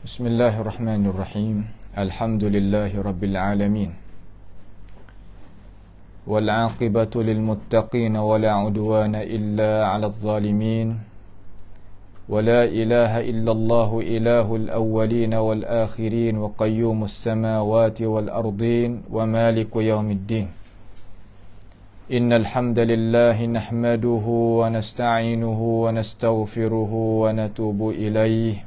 Bismillahirrahmanirrahim. Alhamdulillahi rabbil alamin. Wal 'aqibatu lil muttaqin wa la 'udwana illa 'alal zalimin. Wa la ilaha illallah ilahul awwalin wal akhirin wa qayyumus samawati wal ardin wa maliku yaumiddin. Innal hamdalillahi nahmaduhu wa nasta'inuhu wa nastaghfiruhu wa natubu ilayhi.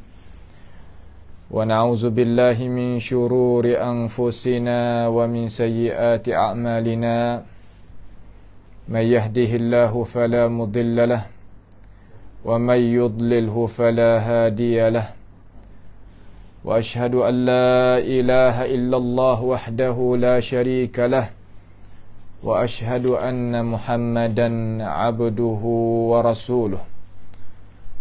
ونعوذ بالله من شرور أنفسنا ومن سيئات أعمالنا من يهده الله فلا مضل له ومن يضلله فلا هادي له وأشهد أن لا إله إلا الله وحده لا شريك له وأشهد أن محمدا عبده ورسوله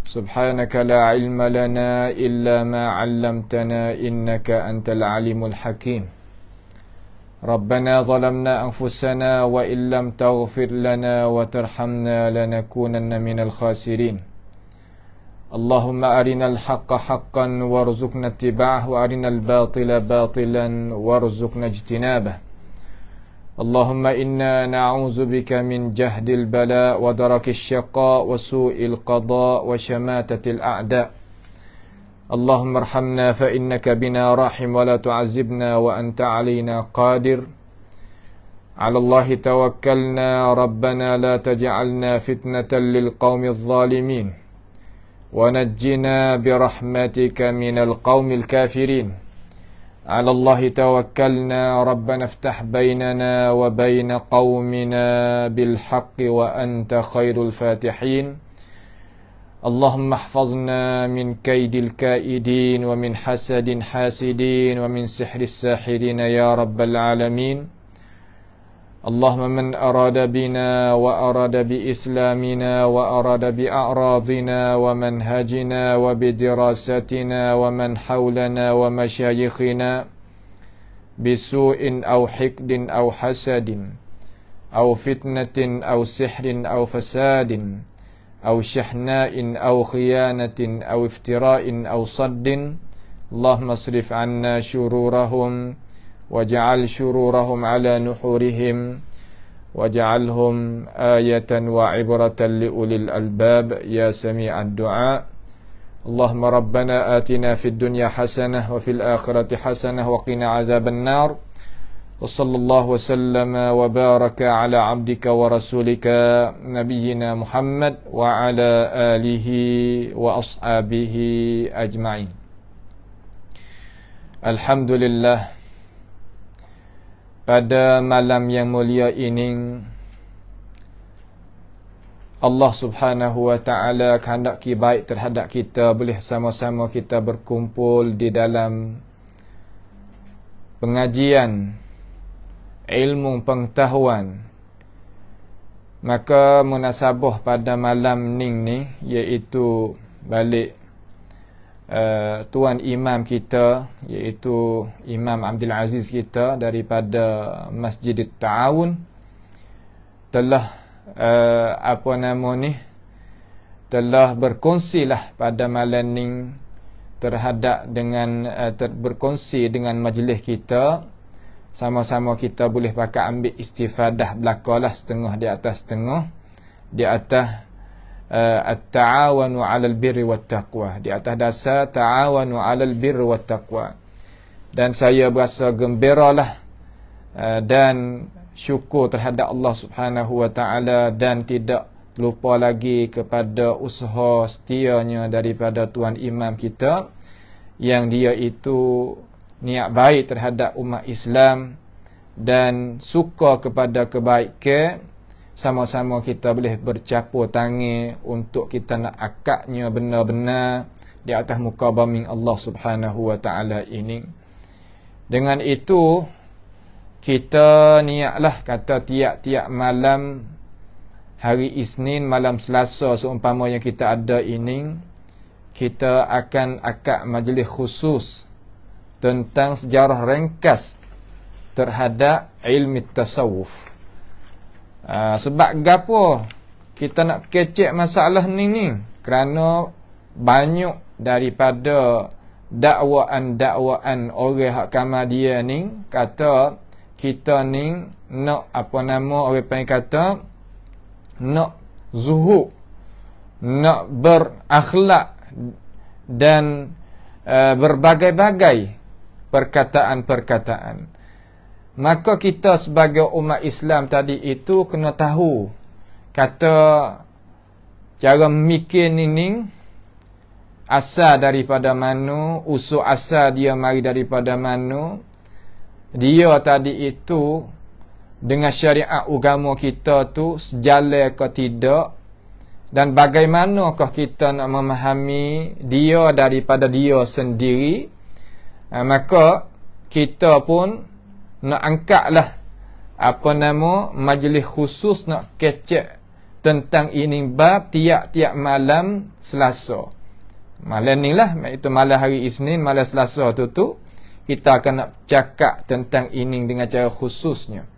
سبحانك لا علم لنا إلا ما علمتنا إنك أنت العليم الحكيم ربنا ظلمنا أنفسنا وإن لم تغفر لنا وترحمنا لنكونن من الخاسرين اللهم أرنا الحق حقا وارزقنا اتباعه وأرنا الباطل باطلا وارزقنا اجتنابه اللهم إنا نعوذ بك من جهد البلاء ودرك الشقاء وسوء القضاء وشماتة الأعداء اللهم ارحمنا فإنك بنا راحم ولا تعذبنا وأنت علينا قادر على الله توكلنا ربنا لا تجعلنا فتنة للقوم الظالمين ونجنا برحمتك من القوم الكافرين على الله توكلنا ربنا افتح بيننا وبين قومنا بالحق وأنت خير الفاتحين اللهم احفظنا من كيد الكائدين ومن حسد حاسدين ومن سحر الساحرين يا رب العالمين اللهم من أراد بنا وأراد بإسلامنا وأراد بأعراضنا ومنهجنا وبدراستنا ومن حولنا ومشايخنا بسوء أو حقد أو حسد أو فتنة أو سحر أو فساد أو شحناء أو خيانة أو افتراء أو صد اللهم اصرف عنا شرورهم واجعل شرورهم على نحورهم واجعلهم آية وعبرة لأولي الألباب يا سميع الدعاء اللهم ربنا آتنا في الدنيا حسنة وفي الآخرة حسنة وقنا عذاب النار وصلى الله وسلم وبارك على عبدك ورسولك نبينا محمد وعلى آله وأصحابه أجمعين. الحمد لله. Pada malam yang mulia ini Allah subhanahu wa ta'ala kehendaki baik terhadap kita, boleh sama-sama kita berkumpul di dalam pengajian ilmu pengetahuan. Maka munasabah pada malam ni iaitu balik Tuan Imam kita, iaitu Imam Abdul Aziz kita daripada Masjid Ta'awun telah telah berkongsilah pada malam ni terhadap dengan berkongsi dengan majlis kita. Sama-sama kita boleh pakai ambil istifadah belakalah setengah di atas setengah di atas at-ta'awanu 'alal birri wat taqwa, di atas dasar ta'awanu 'alal birri wat taqwa. Dan saya berasa gembiralah dan syukur terhadap Allah Subhanahu wa taala dan tidak lupa lagi kepada usaha setianya daripada tuan imam kita yang dia itu niat baik terhadap umat Islam dan suka kepada kebaikan. Sama-sama kita boleh bercapur tangan untuk kita nak akadnya benar-benar di atas muka bumi Allah Subhanahu wa taala ini. Dengan itu kita niatlah kata tiap-tiap malam hari Isnin, malam Selasa seumpama yang kita ada ini, kita akan akad majlis khusus tentang sejarah ringkas terhadap ilmu tasawuf. Sebab gapo kita nak kecek masalah ni kerana banyak daripada dakwaan orang hak kamar dia ni kata kita ni nak orang panggil kata nak zuhud, nak berakhlak dan berbagai-bagai perkataan-perkataan. Maka kita sebagai umat Islam tadi itu kena tahu kata cara mikir ni asal daripada mana, usul asal dia mari daripada mana. Dia tadi itu dengan syariat agama kita tu sejalan ke tidak, dan bagaimanakah kita nak memahami dia daripada dia sendiri. Maka kita pun nak angkatlah majlis khusus nak kecek tentang ini bab tiap-tiap malam Selasa. Malam ni lah, itu malam hari Isnin, malam Selasa tu kita akan nak cakap tentang ini dengan cara khususnya.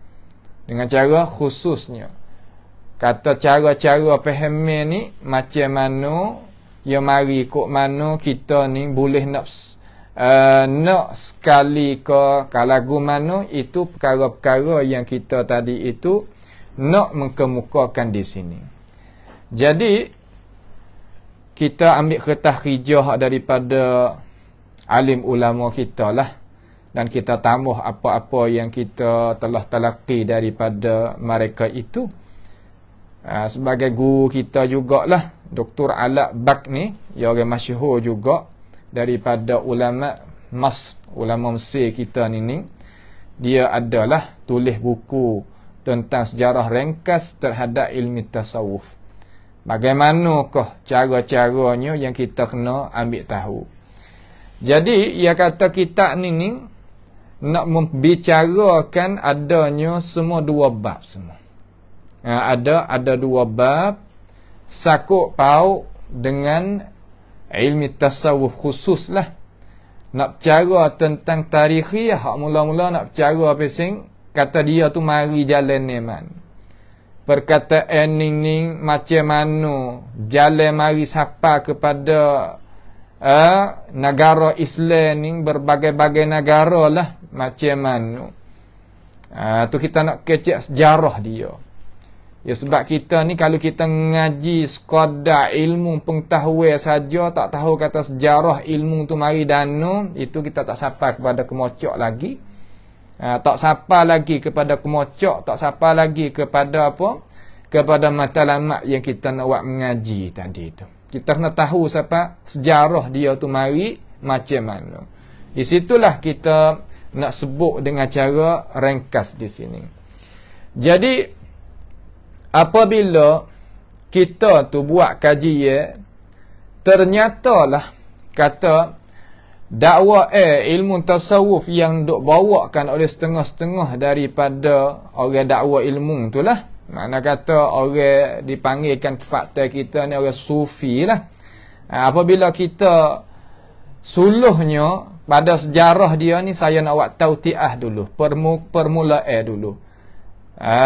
Kata cara-cara pahamnya ni macam mana, ya mari kok mana kita ni boleh nak sekali ke kalagu mana, itu perkara-perkara yang kita tadi itu nak mengkemukakan di sini. Jadi kita ambil kertas hijau daripada alim ulama kita lah, dan kita tambah apa-apa yang kita telah talaqi daripada mereka itu. Sebagai guru kita jugalah, Dr. Ala Bak ni, dia orang masyhur juga daripada ulama Mesir kita ni. Dia adalah tulis buku tentang sejarah ringkas terhadap ilmu tasawuf. Bagaimanakah cara-caranya yang kita kena ambil tahu. Jadi ia kata kita ni nak membicarakan adanya semua dua bab semua. Ada dua bab sakut paut dengan ilmu tasawuf khusus lah. Nak bercara tentang tarikhiyah, hak mula-mula nak bercara pasing kata dia tu mari jalan neman. Perkataan ni macam mana jalan mari sapa kepada negara Islam ni, berbagai-bagai negara lah macam mana. Tu kita nak kecek sejarah dia. Ya sebab kita ni kalau kita ngaji sekadar ilmu pengetahuan saja, tak tahu kata sejarah ilmu tu mari dana, itu kita tak sapa kepada kemocok lagi. Tak sapa lagi kepada kemocok, tak sapa lagi kepada apa? Kepada matlamat yang kita nak buat mengaji tadi itu. Kita kena tahu siapa sejarah dia tu mari macam mana. Di situlah kita nak sebut dengan cara ringkas di sini. Jadi apabila kita tu buat kajian, ternyatalah kata dakwah ilmu tasawuf yang duk bawakan oleh setengah-setengah daripada orang dakwah ilmu tu lah. Mana kata orang dipanggilkan fakta kita ni orang sufi lah. Apabila kita suluhnya pada sejarah dia ni, saya nak buat tautiah dulu, permulaan dulu.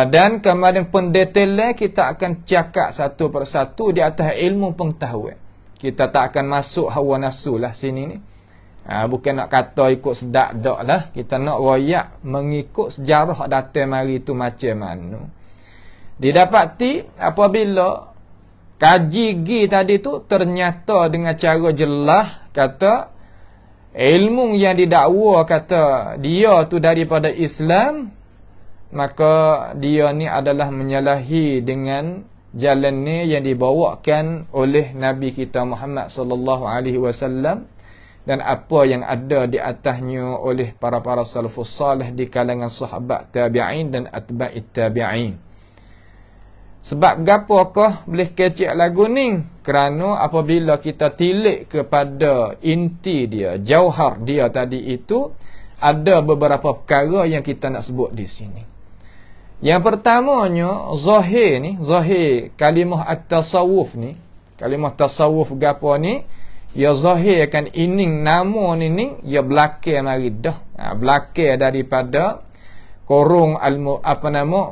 Dan kemudian pendetailan kita akan cakap satu persatu di atas ilmu pengetahuan. Kita tak akan masuk hawa nafsu lah sini ni. Bukan nak kata ikut sedak dak lah. Kita nak royak mengikut sejarah datang mari tu macam mana. Didapati apabila kaji gi tadi tu ternyata dengan cara jelas kata ilmu yang didakwa kata dia tu daripada Islam, maka dia ni adalah menyalahi dengan jalan ni yang dibawakan oleh Nabi kita Muhammad sallallahu alaihi wasallam dan apa yang ada di atasnya oleh para salafus salih di kalangan sahabat tabi'in dan atba'it tabi'in. Sebab gapokah boleh kecek lagu ni? Kerana apabila kita tilik kepada inti dia, jauhar dia tadi itu, ada beberapa perkara yang kita nak sebut di sini. Yang pertamanya, zahir kalimah at-tasawuf ni, kalimah tasawuf gapo ni, ya zahir kan ining nama ni, ya belakang mari dah. Belakang daripada korong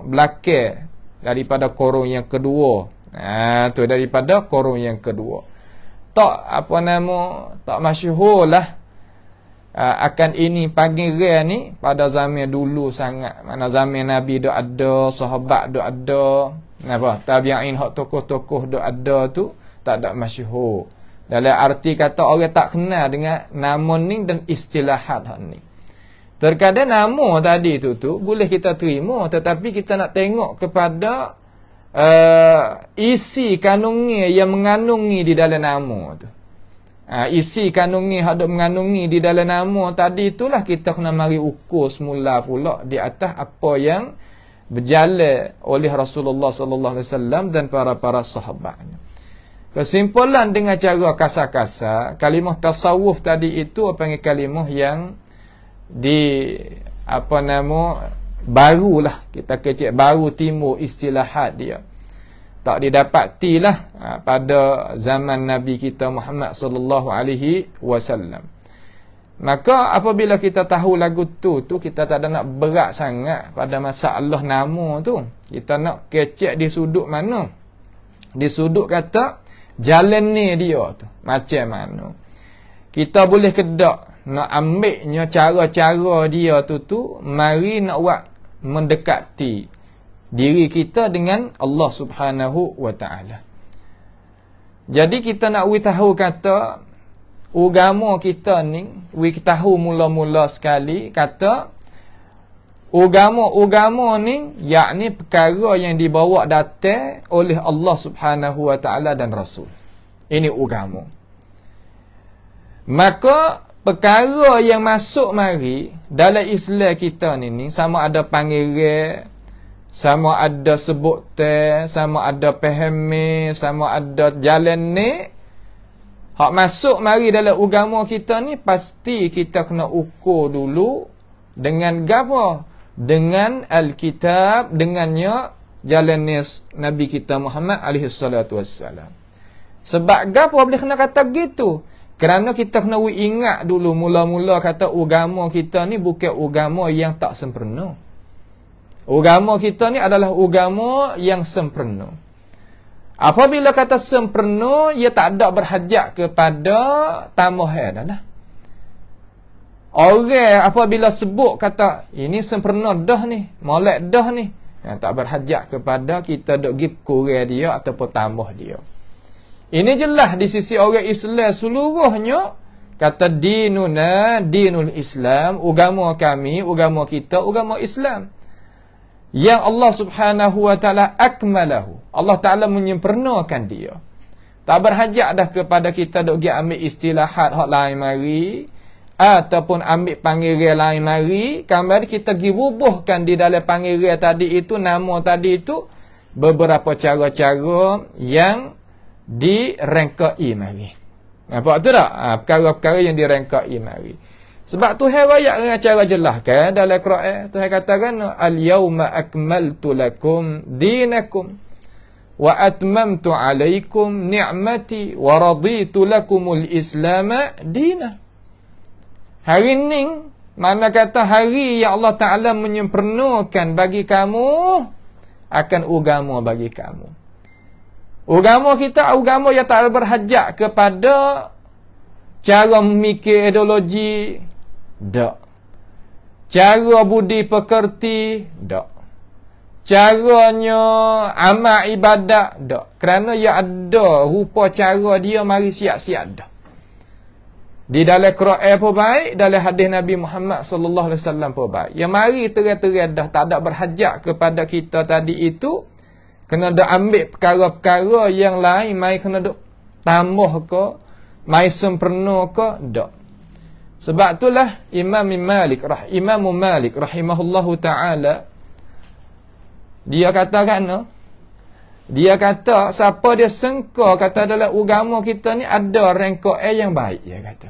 belakang daripada korong yang kedua. Tu daripada korong yang kedua. Tak tak masyhur lah akan ini panggil ni pada zaman dulu sangat. Mana zaman Nabi dok ada, sahabat dok ada, apa? Tabi'in hak tokoh-tokoh dok ada tu tak ada masyhur. Dalam arti kata orang tak kenal dengan nama ni dan istilahat hak ni. Terkadang nama tadi tu boleh kita terima, tetapi kita nak tengok kepada isi kandungi yang mengandungi di dalam nama tu. Isi kandungi yang mengandungi di dalam nama tadi itulah kita kena mari ukur semula pula di atas apa yang berjalan oleh Rasulullah sallallahu alaihi wasallam dan para sahabatnya. Kesimpulan dengan cara kasar-kasar, kalimah tasawuf tadi itu panggil kalimah yang barulah kita kecek baru timbul istilahat dia. Tak didapatilah pada zaman Nabi kita Muhammad sallallahu alaihi wasallam. Maka apabila kita tahu lagu tu kita tak ada nak berat sangat pada masalah nama tu. Kita nak kecek di sudut mana? Di sudut kata jalan ni dia tu macam mana. Kita boleh kedak nak ambilnya cara-cara dia tu mari nak buat mendekati diri kita dengan Allah Subhanahu wa taala. Jadi kita nak tahu kata agama kita ni, tahu mula-mula sekali kata agama ni yakni perkara yang dibawa datang oleh Allah Subhanahu wa taala dan Rasul. Ini agama. Maka perkara yang masuk mari dalam Islam kita ni sama ada panggil, sama ada sebut sama ada pahami, sama ada jalan ni. Hak masuk mari dalam agama kita ni pasti kita kena ukur dulu dengan gapo? Dengan Alkitab, dengannya jalan ni Nabi kita Muhammad alaihi salatu wassalam. Sebab gapo boleh kena kata gitu? Kerana kita kena ingat dulu mula-mula kata agama kita ni bukan agama yang tak sempurna. Agama kita ni adalah agama yang sempurna. Apabila kata sempurna, ia tak ada berhajat kepada tambahan dah. Orang apabila sebut kata ini sempurna dah ni, molek dah ni, tak berhajat kepada kita dok gip kurang dia ataupun tambah dia. Ini jelas di sisi orang Islam seluruhnya kata dinuna dinul Islam, agama kami, agama kita, agama Islam. Yang Allah Subhanahu wa taala akmalahu. Allah Taala menyempurnakan dia. Tak berhajat dah kepada kita dok gi ambil istilahat hak lain mari ataupun ambil panggilan lain mari, kembali kita gi bubuhkan di dalam panggilan tadi itu, nama tadi itu beberapa cara-cara yang direngkai mari. Nampak tu tak? Perkara-perkara yang direngkai mari. Sebab Tuhan rakyat dengan cara jelas kan dalam Quran. Tuhan katakan al-yauma akmaltu lakum dinakum wa atmamtu alaikum ni'mati wa raditu lakumul Islam dina. Hari ni mana kata hari yang Allah Taala menyempurnakan bagi kamu akan agama bagi kamu. Agama kita agama yang tak berhajat kepada cara memikir ideologi, tak. Cara budi pekerti, tak. Caranya amal ibadat, tak. Kerana ia ada rupa cara dia mari siap-siap dah. Di dalam Quran pun baik, dalam hadis Nabi Muhammad sallallahu alaihi wasallam pun baik. Yang mari terang-terang dah tak ada berhajat kepada kita tadi itu, kena dak ambil perkara-perkara yang lain, mai kena dak tambah ke, mai sempurna ke, dak. Sebab itulah Imam Malik rahimahullahu taala dia katakan, dia kata siapa dia sangka kata dalam agama kita ni ada rangkaian yang baik, dia kata.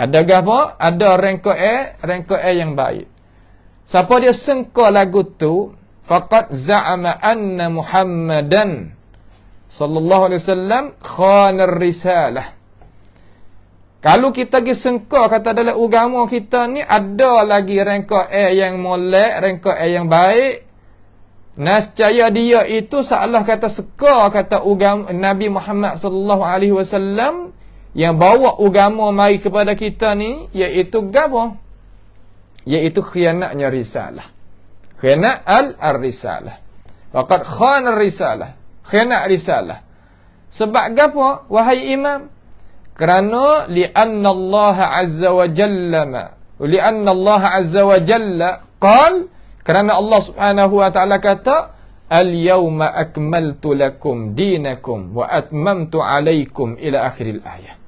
Ada apa? Ada rangkaian yang baik. Siapa dia sangka lagu tu faqad za'ama anna Muhammadan sallallahu alaihi wasallam khana risalah. Kalau kita pergi sangka kata dalam agama kita ni ada lagi rangkaian yang molek, rangkaian yang baik, nescaya dia itu seolah kata seka kata agama Nabi Muhammad sallallahu alaihi wasallam yang bawa agama mari kepada kita ni, iaitu gapo? Iaitu khianatnya risalah. Khianat al-risalah. Waqad khana risalah. Khianat risalah. Sebab gapo? Wahai imam, kerana li'anna Allah azza wa jalla li'anna Allah azza wa jalla qal, kerana Allah subhanahu wa ta'ala kata, al-yawma akmaltu lakum dinakum wa atmamtu alaikum ila akhiril ayah.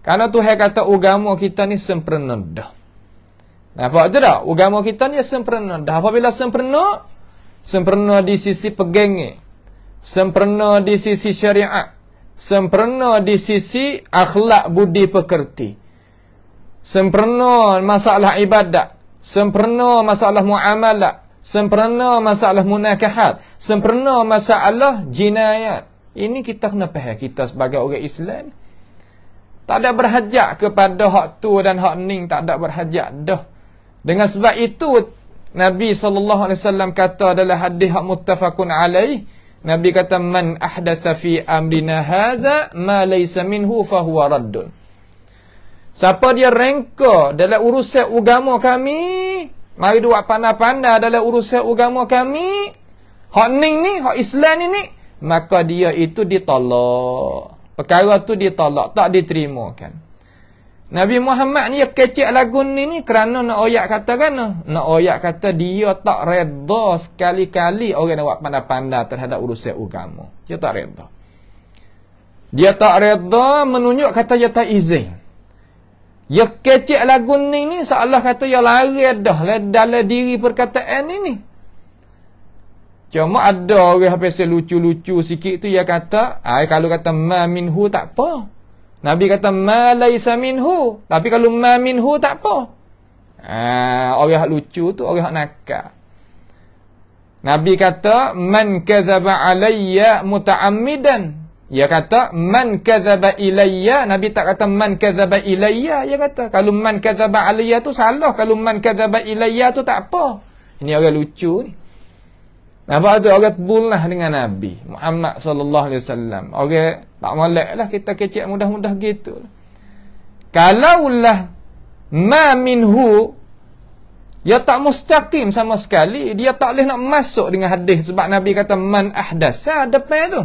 Kerana Tuhan kata agama kita ni sempurna dah. Nampak tu tak? Agama kita ni sempurna dah. Apabila sempurna, sempurna di sisi pegangnya, sempurna di sisi syariat, sempurna di sisi akhlak budi pekerti, sempurna masalah ibadat, sempurna masalah muamalah, sempurna masalah munakahat, sempurna masalah jinayat. Ini kita kena faham, kita sebagai orang Islam tak ada berhajat kepada hak tu dan hak ning, tak ada berhajat dah. Dengan sebab itu Nabi SAW kata adalah hadis hak muttafaqun alaih. Nabi kata, man ahdatha fi amrina hadza ma laysa minhu fahuwa raddun. Siapa dia rengka dalam urusan agama kami, mari dia buat pandai-pandai dalam urusan agama kami, hak ning ni, hak Islam ni, maka dia itu ditolak. Perkara tu ditolak, tak diterima-kan. Nabi Muhammad ni kecek lagu ni kerana nak oyak kata kan? Nak oyak kata dia tak redha sekali-kali orang nak buat pandai-pandai terhadap urusan agama. Dia tak redha. Dia tak redha menunjuk kata dia tak izin. Dia kecek lagu ni seolah kata dia lari dah dalam diri perkataan ni. Cuma ada orang pasal lucu-lucu sikit tu dia kata, kalau kata ma minhu tak apa. Nabi kata ma laisa minhu, tapi kalau ma minhu tak apa. Orang lucu tu orang nakal. Nabi kata man kadzaba alayya muta'ammidan. Dia kata man kadzaba ilayya, Nabi tak kata man kadzaba ilayya, dia kata kalau man kadzaba alayya tu salah, kalau man kadzaba ilayya tu tak apa. Ini orang lucu ni. Nampak tu orang bulah dengan Nabi Muhammad sallallahu alaihi wasallam. Orang tak moleklah kita kecek mudah-mudah gitu. Kalaulah ma minhu, dia tak mustaqim sama sekali, dia tak boleh nak masuk dengan hadis sebab Nabi kata man ahdasa depan tu.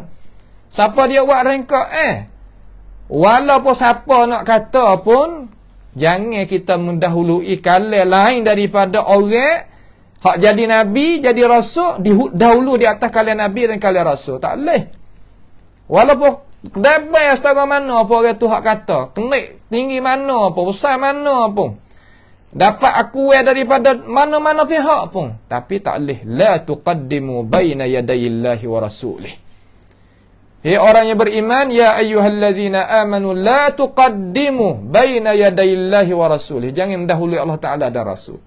Siapa dia buat rengka walaupun siapa nak kata pun, jangan kita mendahului kalam lain daripada orang hak jadi Nabi, jadi Rasul, dahulu di atas kalian Nabi dan kalian Rasul. Tak boleh. Walaupun dapat setara mana apa orang tu hak kata, kenik tinggi mana apa, besar mana pun, dapat aku daripada mana-mana pihak pun, tapi tak boleh. La tuqaddimu baina yadayillahi wa rasulih. Hei orang yang beriman, ya ayyuhalladzina amanu la tuqaddimu baina yadayillahi wa rasulih. Jangan mendahului Allah Ta'ala dan Rasul.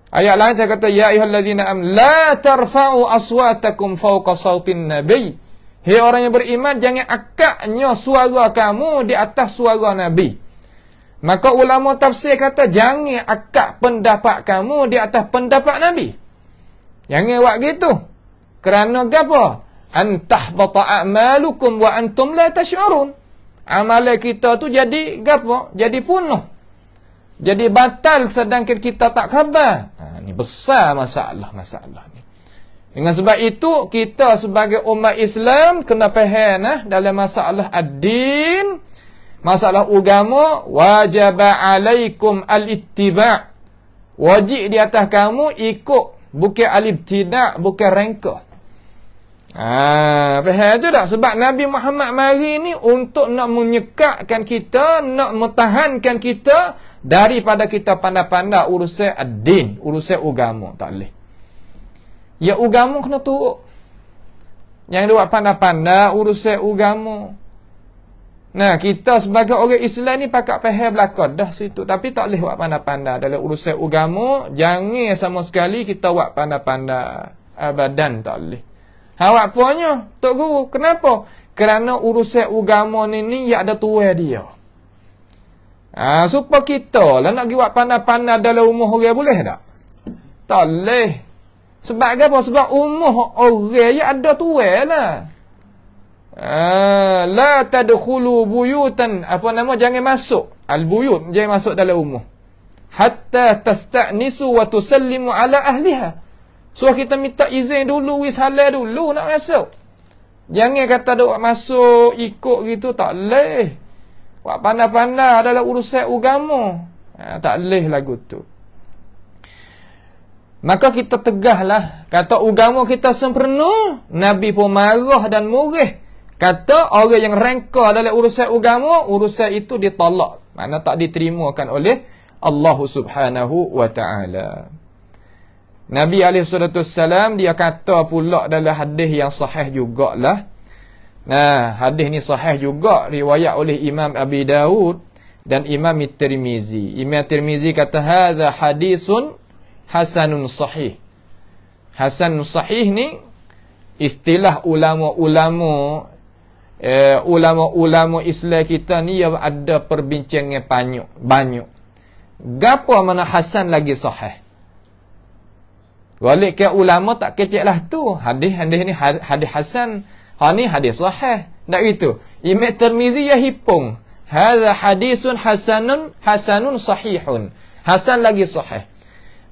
Ayat lain saya kata, ya ayyuhalladzina amanu la tarfa'u aswatakum fawqa sautin nabi. Hei orang yang beriman, jangan akaknya suara kamu di atas suara Nabi. Maka ulama tafsir kata, jangan akak pendapat kamu di atas pendapat Nabi. Jangan buat gitu. Kerana apa? Antahbata a'malukum wa antum la tash'urun. Amalan kita tu jadi apa? Jadi punah. Jadi batal sedangkan kita tak khabar. Ini besar masalah ni. Dengan sebab itu, kita sebagai umat Islam kena faham dalam masalah ad-din, masalah agama, wajib alaikum al-ittiba'. Wajib di atas kamu ikut, bukan al-ibtida', bukan rengka. Faham tu tak? Sebab Nabi Muhammad mari ni untuk nak menyekatkan kita, nak mentahankan kita daripada kita pandai-pandai urusan ad-din, urusan agama. Tak boleh. Ya agama kena turut. Yang dia buat pandai-pandai urusan agama. Nah, kita sebagai orang Islam ni pakat faham belakang dah situ, tapi tak boleh buat pandai-pandai dalam urusan agama. Jangan sama sekali kita buat pandai-pandai. Abadan tak boleh. Awak punya, Tok Guru, kenapa? Kerana urusan agama ni ya ada tuai dia. Supaya kita lah nak buat pandai-pandai dalam umur orang, boleh tak? Tak boleh. Sebab apa? Sebab umur orang ya ada tuai lah. La tadkhulu buyutan, apa nama, jangan masuk al-buyut, jangan masuk dalam rumah hatta tasta'nisu wa tusallimu ala ahliha. So kita minta izin dulu, wis halal dulu nak masuk. Jangan kata dok masuk ikut gitu, tak leh. Wak pandai-pandai adalah urusan agama. Tak leh lagu tu. Maka kita tegahlah, kata agama kita sempurna. Nabi pun marah dan murih. Kata orang yang rengkah dalam urusan agama, urusan itu ditolak. Mana tak diterimakan oleh Allah Subhanahu wa ta'ala. Nabi SAW dia kata pula dalam hadis yang sahih jugalah. Nah, hadis ni sahih juga, riwayat oleh Imam Abi Daud dan Imam Tirmizi. Imam Tirmizi kata hadza hadisun hasanun sahih. Hasan sahih ni istilah ulama-ulama Islam kita ni yang ada perbincangan banyak. Gapo mana hasan lagi sahih? Balik ke ulama tak keceklah tu. Hadis ni hadis hasan, ni hadis sahih. Tak gitu. Imam Tirmizi ya hipung. Hadza hadisun hasanun sahihun. Hasan lagi sahih.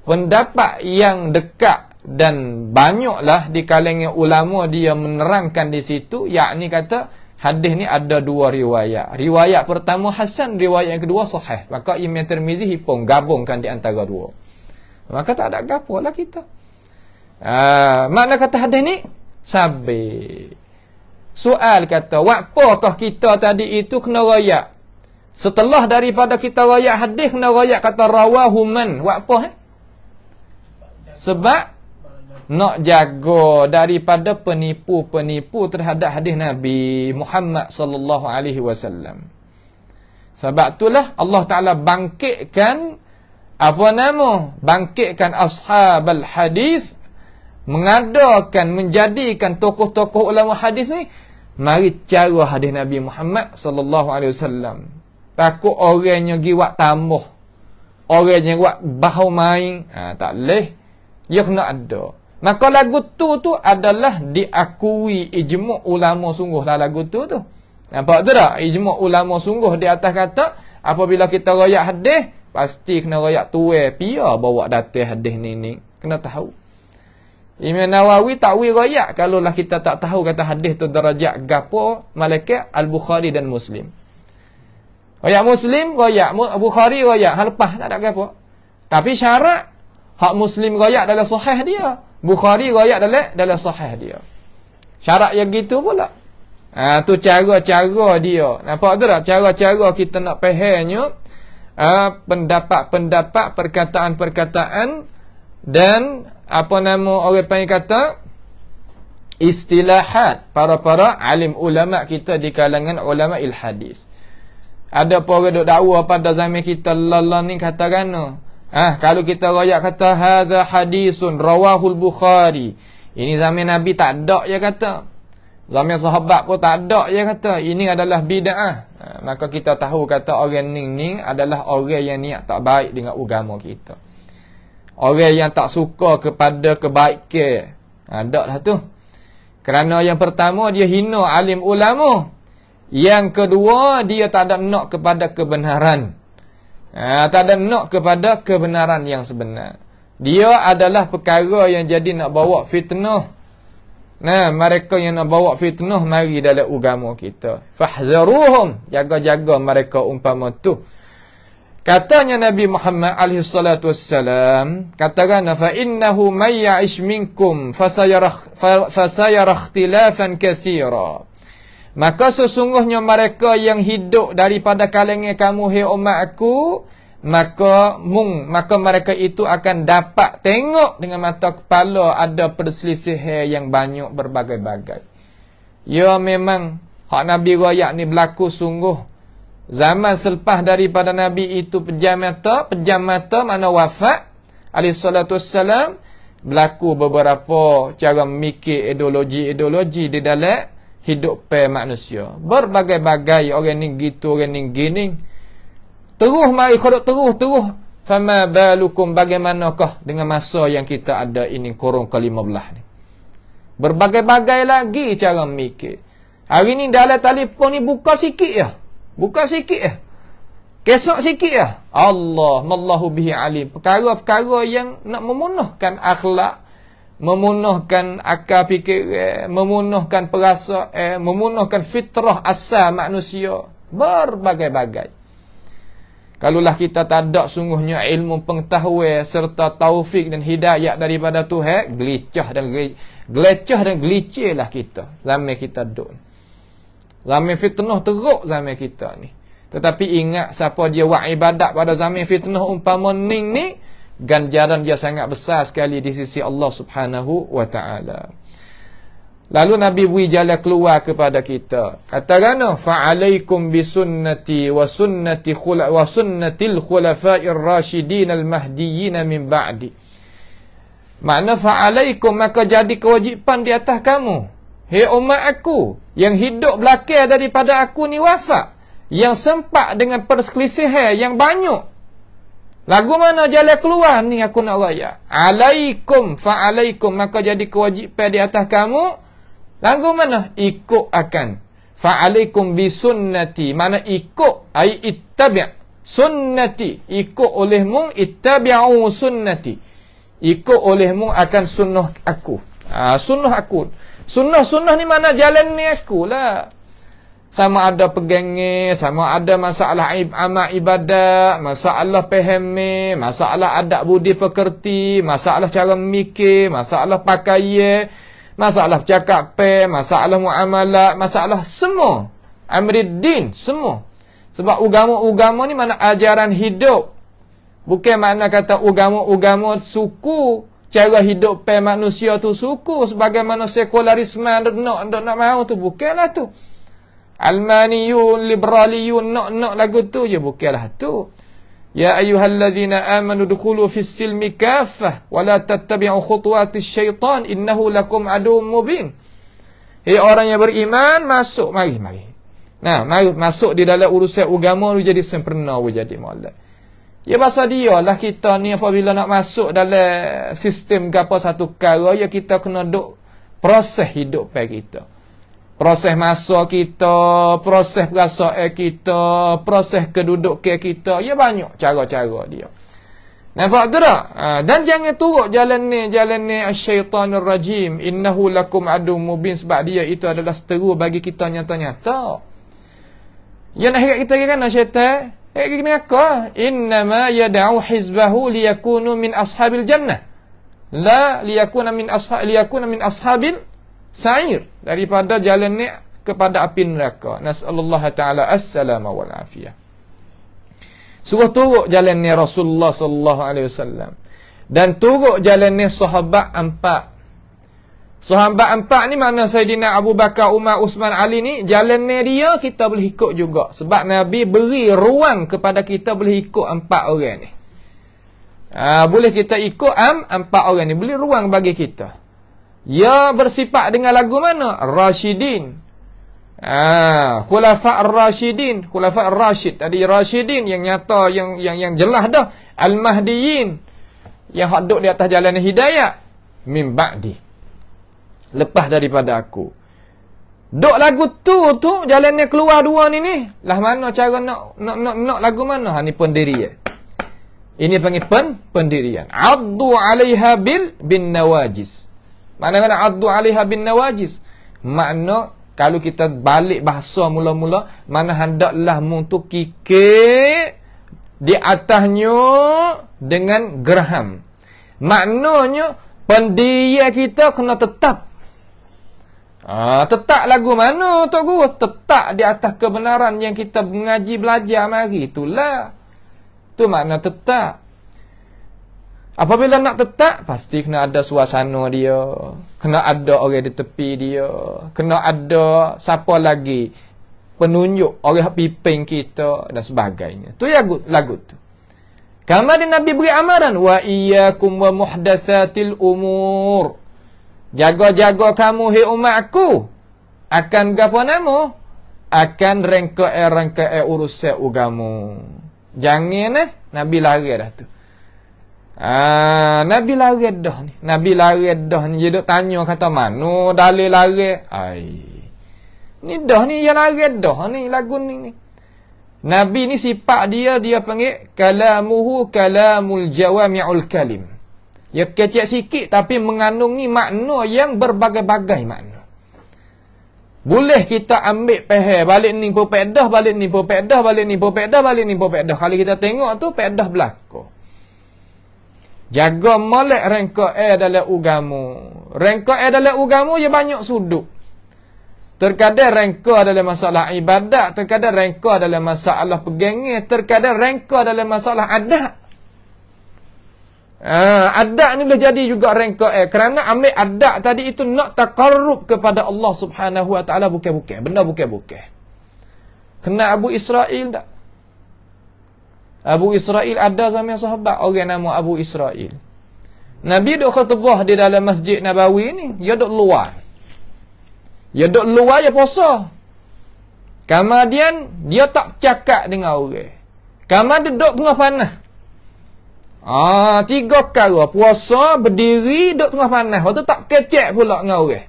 Pendapat yang dekat dan banyaklah di kalangan ulama dia menerangkan di situ, yakni kata hadis ni ada dua riwayat. Riwayat pertama hasan, riwayat yang kedua sahih. Maka Imam Tirmizi hipung gabungkan di antara dua. Maka tak ada gapo lah kita. Makna kata hadis ni sabit. Soal kata, apakah kita tadi itu kena rayak? Setelah daripada kita rayak hadis, kena rayak kata rawahu man. Apa? Sebab nak jaga daripada penipu-penipu terhadap hadis Nabi Muhammad sallallahu alaihi wasallam. Sebab itulah Allah Taala bangkitkan bangkitkan ashabal hadis, menjadikan tokoh-tokoh ulama hadis ni mari cara hadis Nabi Muhammad sallallahu alaihi wasallam. Takut orangnya giwat tambah, orangnya buat bahau main, tak leh. Dia kena ada. Maka lagu tu adalah diakui ijma' ulama sungguh lah lagu tu. Nampak tu tak? Ijma' ulama sungguh di atas kata, apabila kita royak hadis, pasti kena royak tuai pia bawa datang hadis ni. Kena tahu. Imam Nawawi takwil royak kalau lah kita tak tahu kata hadis tu darajat gapo, malaikat Al-Bukhari dan Muslim. Royak Muslim, royak Bukhari, royak hal lepas tak ada gapo. Tapi syarat hak Muslim royak dalam sahih dia, Bukhari royak dalam sahih dia. Syarat yang gitu pula. Tu cara-cara dia. Nampak tu tak? Cara-cara kita nak fahamnya pendapat-pendapat, perkataan-perkataan dan orang panggil kata istilahat para alim ulama kita di kalangan ulama hadis. Ada orang duk dakwa pada zaman kita lalla ni katakan kalau kita royak kata hadza hadisun rawahul Bukhari, ini zaman Nabi tak ada dia kata. Zaman sahabat pun tak ada dia kata. Ini adalah bid'ah. Maka kita tahu kata orang ni adalah orang yang niat tak baik dengan agama kita. Orang yang tak suka kepada kebaikan. Ada lah tu. Kerana yang pertama dia hina alim ulama. Yang kedua dia tak ada nak kepada kebenaran. Tak ada nak kepada kebenaran yang sebenar. Dia adalah perkara yang jadi nak bawa fitnah. Mereka yang nak bawa fitnah mari dalam agama kita. Fahzaruhum, jaga-jaga mereka umpama tu. Katanya Nabi Muhammad alaihi salatu wassalam, katakan fa innahu may ya'ish minkum fasayara ikhtilafan katsira. Maka sesungguhnya mereka yang hidup daripada kalangan kamu hai umat aku, maka mereka itu akan dapat tengok dengan mata kepala ada perselisihan yang banyak berbagai-bagai. Ya memang hak Nabi royak ni berlaku sungguh. Zaman selepas daripada Nabi itu pejam mata mana wafat alaihi salatu wassalam, berlaku beberapa cara memikir ideologi di dalam hidup manusia. Berbagai-bagai orang ni gitu, orang ni gini. Terus mari kodok terus. Fama balukum, bagaimanakah dengan masa yang kita ada ini kurun ke-15 ni. Berbagai-bagai lagi cara memikir. Hari ni dalam telefon ni buka sikit ya. Buka sikit ya. Kesok sikit ya. Allah, mallahu bihi alim. Perkara-perkara yang nak memunuhkan akhlak, memunuhkan akal fikir, memunuhkan perasaan, memunuhkan fitrah asal manusia. Berbagai-bagai. Kalaulah kita tak ada sungguhnya ilmu pengetahuan serta taufik dan hidayah daripada Tuhan, gelicah dan gelicir lah kita. Zaman kita duduk. Zaman fitnah teruk zaman kita ni. Tetapi ingat siapa dia buat ibadat pada zaman fitnah umpama ni, ganjaran dia sangat besar sekali di sisi Allah Subhanahu wa taala. Lalu Nabi beri jalan keluar kepada kita. Katakan, fa'alaikum bisunnati wa sunnatil khulafa'ir rasyidin al-mahdiyyin min ba'di. Makna fa'alaikum, maka jadi kewajipan di atas kamu, hei umat aku yang hidup belakang daripada aku ni wafat, yang sempat dengan perselisihan yang banyak. Lagu mana jalan keluar ni aku nak raya. Alaikum fa'alaikum, maka jadi kewajipan di atas kamu. Lagu mana? Ikut akan. Fa'alaikum bisunnati. Mana ikut? Ay ittabi' sunnati. Ikut olehmu. Ittabi'u sunnati. Ikut olehmu akan sunnah aku. Sunnah aku. Sunnah ni mana jalan ni aku lah. Sama ada pegangnya, sama ada masalah amal ibadat, masalah faham, masalah adab budi pekerti, masalah cara mikir, masalah pakaian, masalah cakap masalah muamalat, masalah semua. Amriddin, semua. Sebab agama-agama ni mana ajaran hidup. Bukan makna kata agama-agama suku, cara hidup manusia tu suku. Sebagaimana sekularisme nak mahu tu, bukanlah tu. Almaniyun, liberaliyun, nak lagu tu je, bukanlah tu. Ya ayyuhalladzina amanu dukhulu fis silmi kaffah wa la tattabi'u khutuwatis syaitan innahu lakum aduwwum mubin. Hei orang yang beriman, masuk, mari. Nah, mari masuk di dalam urusan agama tu jadi sempurna, jadi molek. Ya bahasa dia lah kita ni apabila nak masuk dalam sistem apa satu perkara, ya kita kena duk proses hidup kita. Proses masuk kita, proses perasaan kita, proses kedudukan kita. Ya banyak cara-cara dia. Nampak tu tak? Dan jangan turut jalan ni syaitanir rajim. Innahu lakum adu mubin. Sebab dia itu adalah seteru bagi kita nyata-nyata. Ya nak herat kita kan syaitan? Herat kita apa? Innama yada'u hizbahu liyakunu min ashabil jannah. La liyakuna min ashabil sa'ir, daripada jalan ni kepada api neraka. Nas'alullah ta'ala as-salama wal afiyah. Suruh turut jalan ni Rasulullah sallallahu alaihi wasallam, dan turut jalan ni sahabat empat. Sahabat empat ni mana Sayyidina Abu Bakar, Umar, Uthman, Ali ni, jalan ni dia kita boleh ikut juga. Sebab Nabi beri ruang kepada kita boleh ikut empat orang ni. Boleh kita ikut empat orang ni, boleh ruang bagi kita. Ya bersifat dengan lagu mana? Rasyidin. Khulafa' ar-Rasyidin, Khulafa' ar-Rasyid. Tadi Rasyidin yang nyata, yang jelas dah. Al-Mahdiyin, yang duduk di atas jalan hidayah. Min ba'di, lepas daripada aku. Duk lagu tu jalannya keluar dua ni. Lah mana cara nak lagu mana? Ni pendirian. Ini panggil pendirian. Addu 'alaiha bin nawajis. Mana kena addu 'alaiha bin nawajis? Makna kalau kita balik bahasa mula-mula, mana hendaklah mu tu kikir di atasnya dengan geraham. Maknanya pendirian kita kena tetap. Tetap lagu mana Tok Guru? Tetap di atas kebenaran yang kita mengaji belajar mari itulah. Tu makna tetap. Apabila nak tetap, pasti kena ada suasana dia, kena ada orang di tepi dia, kena ada siapa lagi penunjuk, orang pimpin kita dan sebagainya. Tu lagu tu. Kemudian Nabi beri amaran, wa iyyakum wa muhdatsatil umur. Jaga-jaga kamu hai umat aku akan gapo nama? Akan rangkai urusan agama. Jangan Nabi lari dah tu. Nabi lari dah ni. Nabi lari dah ni. Dia duk tanya kata mana dalil lari. Ni dah ni yang lari dah ni lagu ni. Nabi ni sifat dia panggil kalamuhu kalamul jawami'ul kalim. Ya kecek sikit tapi mengandungi makna yang berbagai-bagai makna. Boleh kita ambil peher balik ni pepedah, balik ni pepedah, balik ni pepedah, balik ni pepedah. Kalau kita tengok tu pedah belaka. Jaga molek rengka dalam agama. Rengka dalam agama dia banyak sudut. Terkadang rengka dalam masalah ibadat, terkadang rengka dalam masalah pegangan, terkadang rengka dalam masalah adat. Adat ni boleh jadi juga rengka kerana ambil adat tadi itu nak taqarrub kepada Allah Subhanahu wa taala bukan-bukan, benda bukan-bukan. Kena Abu Israel tak? Abu Israel ada zaman sahabat orang nama Abu Israel. Nabi duk khutbah di dalam Masjid Nabawi ni, dia duk luar. Dia duk luar dia puasa. Kemudian dia tak cakap dengan orang. Kemudian dia duk tengah panas. 3 perkara. Puasa, berdiri, duk tengah panas. Waktu tak kecek pula dengan orang.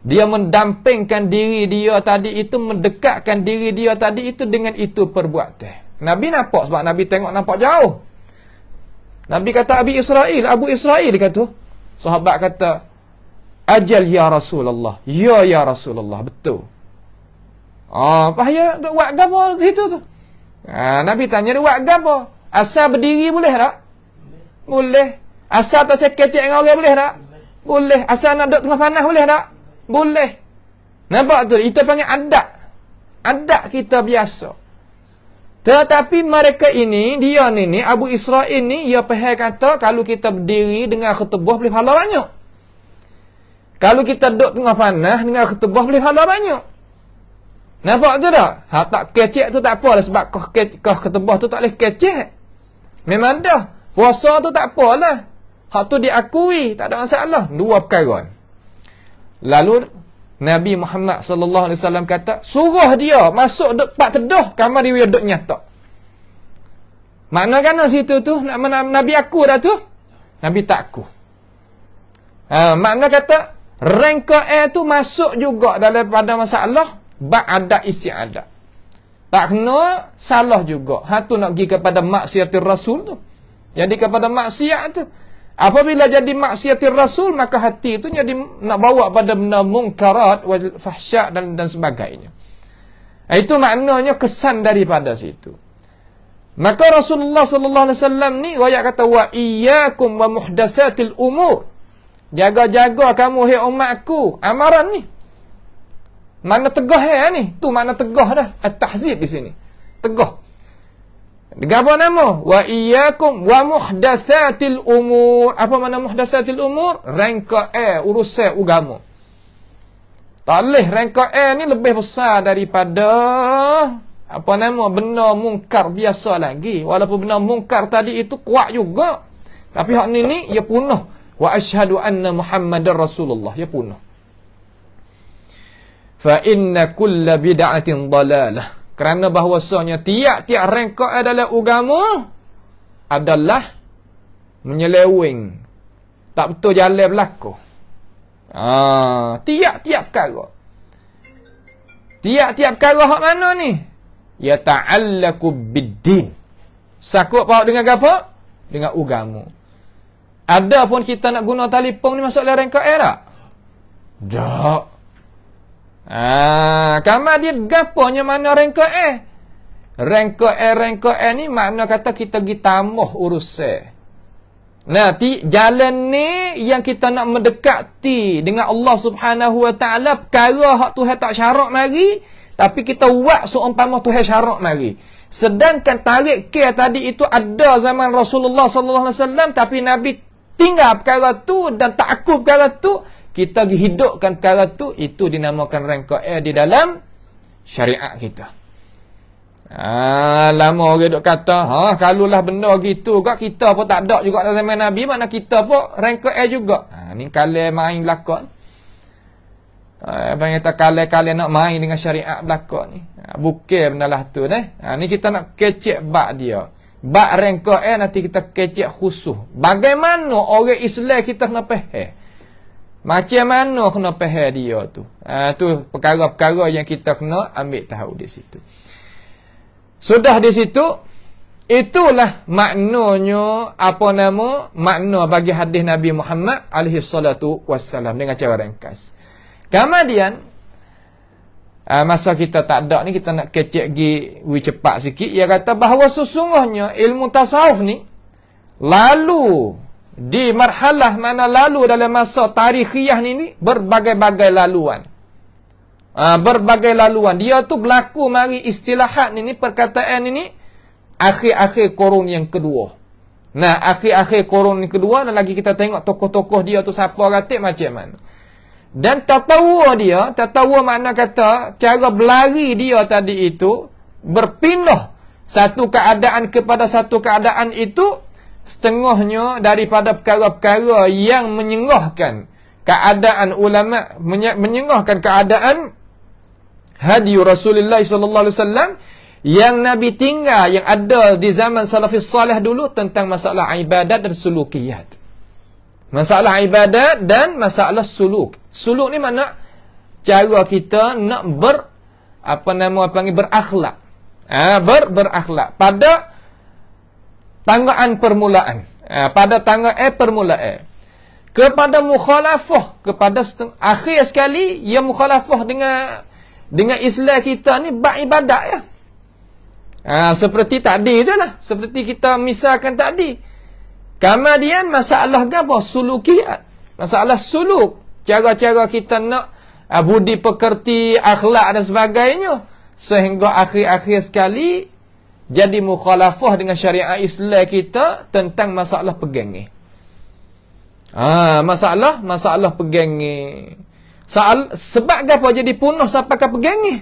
Dia mendampingkan diri dia tadi itu, mendekatkan diri dia tadi itu dengan itu perbuatan. Nabi nampak sebab Nabi tengok nampak jauh. Nabi kata Abu Israel kata. Sahabat kata, ajal ya Rasulullah. Ya Rasulullah. Betul. Pahaya duk buat gapo situ tu. Nabi tanya dia buat gapo? Asal berdiri boleh tak? Boleh. Asal tak sekecek dengan orang boleh tak? Boleh. Asal nak duduk tengah panas boleh tak? Boleh. Nampak tu? Itu panggil adat. Adat kita biasa. Tetapi mereka ini, dia ni Abu Israel ni, dia faham kata kalau kita berdiri dengan khutbah boleh pahala banyak. Kalau kita duduk tengah panas dengan khutbah boleh pahala banyak. Nampak tu tak? Tak kecek tu tak apalah sebab kau khutbah tu tak boleh kecek. Memang dah. Puasa tu tak apalah. Hak tu diakui, tak ada masalah. 2 perkara. Lalu Nabi Muhammad sallallahu alaihi wasallam kata, suruh dia masuk duk pak teduh kamar dia duk nyata. Makna kan situ tu Nabi aku dah tu. Nabi tak aku. Makna kata rengka tu masuk juga daripada masalah ba'adat isti'adat. Tak kena salah juga. Tu nak pergi kepada maksiatir Rasul tu. Jadi kepada maksiat tu. Apabila jadi maksiatir Rasul, maka hati tu jadi nak bawa pada benda mungkarat, wal fahsya dan sebagainya. Itu maknanya kesan daripada situ. Maka Rasulullah sallallahu alaihi wasallam ni royak kata wa iyyakum wa muhdatsatil umur. Jaga-jaga kamu hai umatku. Amaran ni. Mana tegah ni? Tu makna tegah dah. At-tahzib di sini. Tegah. Apa nama? Wa iyyakum wa muhdatsatil umur. Apa makna muhdatsatil umur? Rangka urusan agama. Tak boleh rangka ni lebih besar daripada apa nama benda mungkar biasa lagi. Walaupun benda mungkar tadi itu kuat juga. Tapi hak ni ia punah. Wa asyhadu anna Muhammadar Rasulullah. Ia punah. Fa inna kulla bid'atin dalalah. Kerana bahawasanya tiap-tiap rangka dalam agama adalah menyeleweng. Tak betul jalan berlaku. Tiap-tiap perkara. Tiap-tiap perkara hak mana ni? Ya ta'allaku biddin. Sakut paut dengan apa? Dengan agama. Ada pun kita nak guna telefon ni masuk dalam rangka tak? Tak. Kamar dia gaponya mana rangka Rangka ni makna kata kita pergi tambah urusan. Jalan ni yang kita nak mendekati dengan Allah Subhanahu wa taala, perkara hak Tuhan tak syarak mari, tapi kita buat seumpama Tuhan syarak mari. Sedangkan tarik ke tadi itu ada zaman Rasulullah sallallahu alaihi wasallam, tapi Nabi tinggal perkara tu dan tak akui perkara tu. Kita hidupkan perkara tu, itu dinamakan rangka di dalam syariat kita. Lama orang duk kata, kalulah benda gitu kak kita pun tak ada juga dalam zaman Nabi, mana kita pun rangka juga. Ni kalau main belakang. Abang kata kalau nak main dengan syariat belakang ni. Bukan benda lah tu ni kita nak kecek bak dia. Bak rangka nanti kita kecek khusus. Bagaimana orang Islam kita kena faham? Macam mana kena faham dia tu. Tu perkara-perkara yang kita kena ambil tahu di situ. Sudah di situ, itulah maknanya makna bagi hadis Nabi Muhammad alaihi salatu wassalam dengan cara ringkas. Kemudian masa kita tak ada ni, kita nak kecek gi cepat sikit. Ia kata bahawa sesungguhnya ilmu tasawuf ni lalu di marhalah mana lalu dalam masa tarikhiyah ni berbagai-bagai laluan. Berbagai laluan. Dia tu berlaku mari istilahat ni perkataan ini akhir-akhir kurun yang kedua. Nah, akhir-akhir kurun yang kedua dan lagi kita tengok tokoh-tokoh dia tu siapa ratik macam mana. Dan tatawa makna kata cara berlari dia tadi itu berpindah satu keadaan kepada satu keadaan itu setengahnya daripada perkara-perkara yang menyengahkan keadaan ulama, menyengahkan keadaan hadi Rasulullah sallallahu alaihi wasallam yang Nabi tinggal, yang ada di zaman salafis salih dulu tentang masalah ibadat dan sulukiyat. Masalah ibadat dan masalah suluk. Suluk ni mana cara kita nak berakhlak. Berakhlak pada tanggaan permulaan. Pada tanggaan permulaan. Kepada mukhalafah, kepada akhir sekali ia mukhalafah dengan Islam kita ni bab ibadat ya. Seperti tadi je lah. Seperti kita misalkan tadi. Kemudian masalah apa? Sulukiyat. Masalah suluk. Cara-cara kita nak budi pekerti, akhlak dan sebagainya. Sehingga akhir-akhir sekali jadi mukhalafah dengan syariat Islam kita tentang masalah pegangi. Masalah pegangi. Sebab apa jadi punah sampai ke pegangi?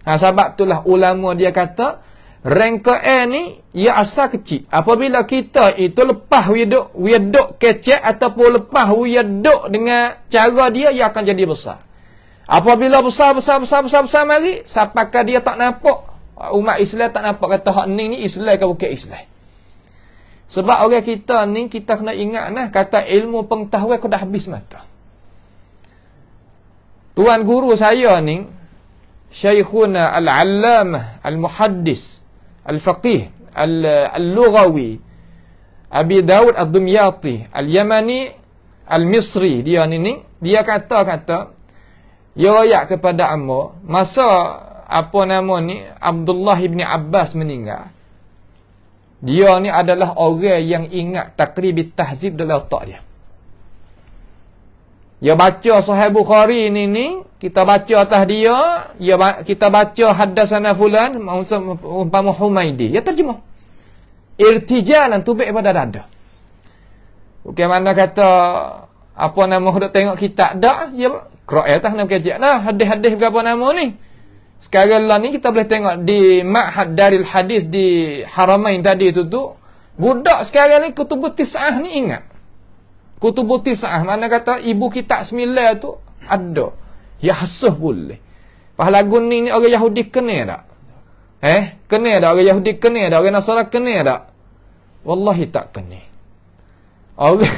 Sebab itulah ulama dia kata rangkaian ni ia asal kecil. Apabila kita itu lepas duk kecek ataupun lepas duk dengan cara dia, ia akan jadi besar. Apabila besar mari sampai dia tak nampak, umat Islam tak nampak kata hak ni Islam ke bukan Islam. Sebab orang kita ni kita kena ingat kata ilmu pengetahuan kau dah habis mata. Tuan guru saya ni Syekhuna Al-Allamah Al-Muhaddis Al-Faqih Al-Lughawi Abi Daud Ad-Dumyati Al-Yamani Al-Misri, dia kata dia royak kepada Amr masa Abdullah ibn Abbas meninggal. Dia ni adalah orang yang ingat takribit tahzib dalam otak dia. Dia baca Sahih Bukhari ni kita baca atas dia, kita baca haddatsana fulan umpama Humaidi, dia terjemah. Irtijalan tubik pada dada. Bukan mana kata hendak tengok kitab dak, dia Qira'ah atas nak kejak hadis-hadis berapa nama ni. Sekarang lah ni kita boleh tengok di Ma'had Daril Hadis di Haramain tadi tu budak sekarang ni kutubut tis'ah ni ingat. Kutubut tis'ah mana kata ibu kitab 9 tu ada. Ya hasuh boleh. Pas lagu ni orang Yahudi kena tak? Kena tak orang Yahudi kena tak? Orang Nasara kena tak? Wallahi tak kena. Orang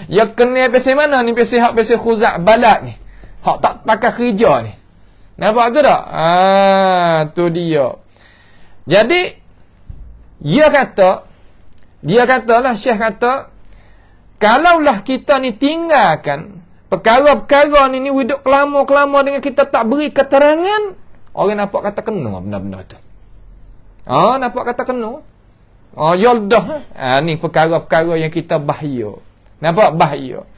ya kena pasal mana ni? Pasal khuzak balat ni. Hak tak pakai kerja ni. Nampak tu tak? Tu dia. Jadi dia katalah Syekh kata, kalaulah kita ni tinggalkan perkara-perkara ni hidup kelama-kelama dengan kita tak beri keterangan, orang nampak kata kena benda-benda tu. Nampak kata kena. Yoldah. Ni perkara-perkara yang kita bahaya. Nampak bahaya.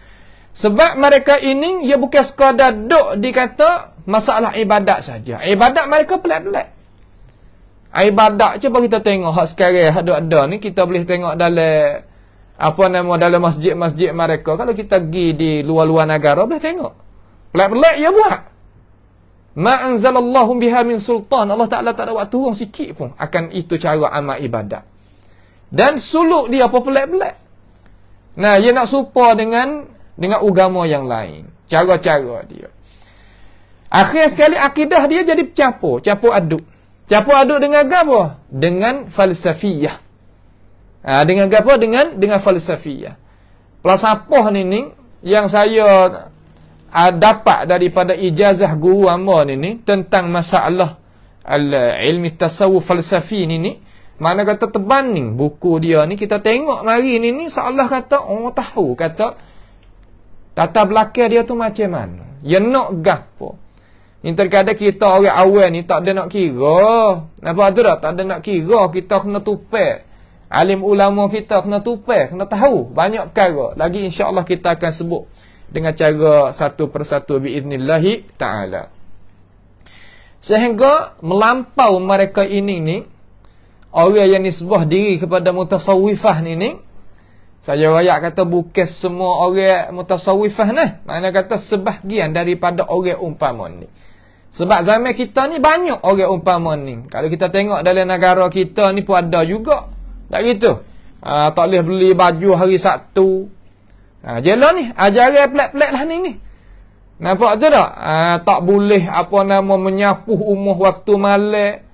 Sebab mereka ini ia bukan sekadar duk dikata masalah ibadat saja. Ibadat mereka pelik-pelik. Ibadat je baru kita tengok hak sekarang ada ni kita boleh tengok dalam dalam masjid-masjid mereka. Kalau kita pergi di luar-luar negara boleh tengok. Pelik-pelik ya buat. Ma anzalallahu biha min sultan. Allah Taala tak ada buat turun sikit pun akan itu cara amal ibadat. Dan suluk dia apa pelik-pelik. Nah, dia nak serupa dengan agama yang lain. Cara-cara dia. Akhir sekali akidah dia jadi campur aduk. Campur aduk dengan apa? Dengan falsafiyah. Dengan apa? Dengan falsafiyah. Falsafah ni yang saya dapat daripada ijazah guru hamba ni tentang masalah ilmi tasawuf falsafi ni, mana kata terbanding buku dia ni, kita tengok mari ni seolah kata tahu kata tata belakang dia tu macam mana, ya nak gapo. Ni terkadang kita orang awal ni tak ada nak kira. Nampak tu tak? Tak ada nak kira. Kita kena tupai. Alim ulama kita kena tupai. Kena tahu banyak perkara. Lagi insya-Allah kita akan sebut dengan cara satu persatu biiznillahi ta'ala. Sehingga melampau mereka ini orang yang nisbah diri kepada mutasawwifah ni, saya rakyat kata bukan semua orang mutasawwifah ni. Mana kata sebahagian daripada orang umpama ni. Sebab zaman kita ni banyak orang umpama ni. Kalau kita tengok dalam negara kita ni pun ada juga. Tak gitu. Tak boleh beli baju hari Sabtu. Jelah ni, ajaran pelik-pelik lah ni. Nampak tu tak? Tak boleh apa nama menyapuh umur waktu malam.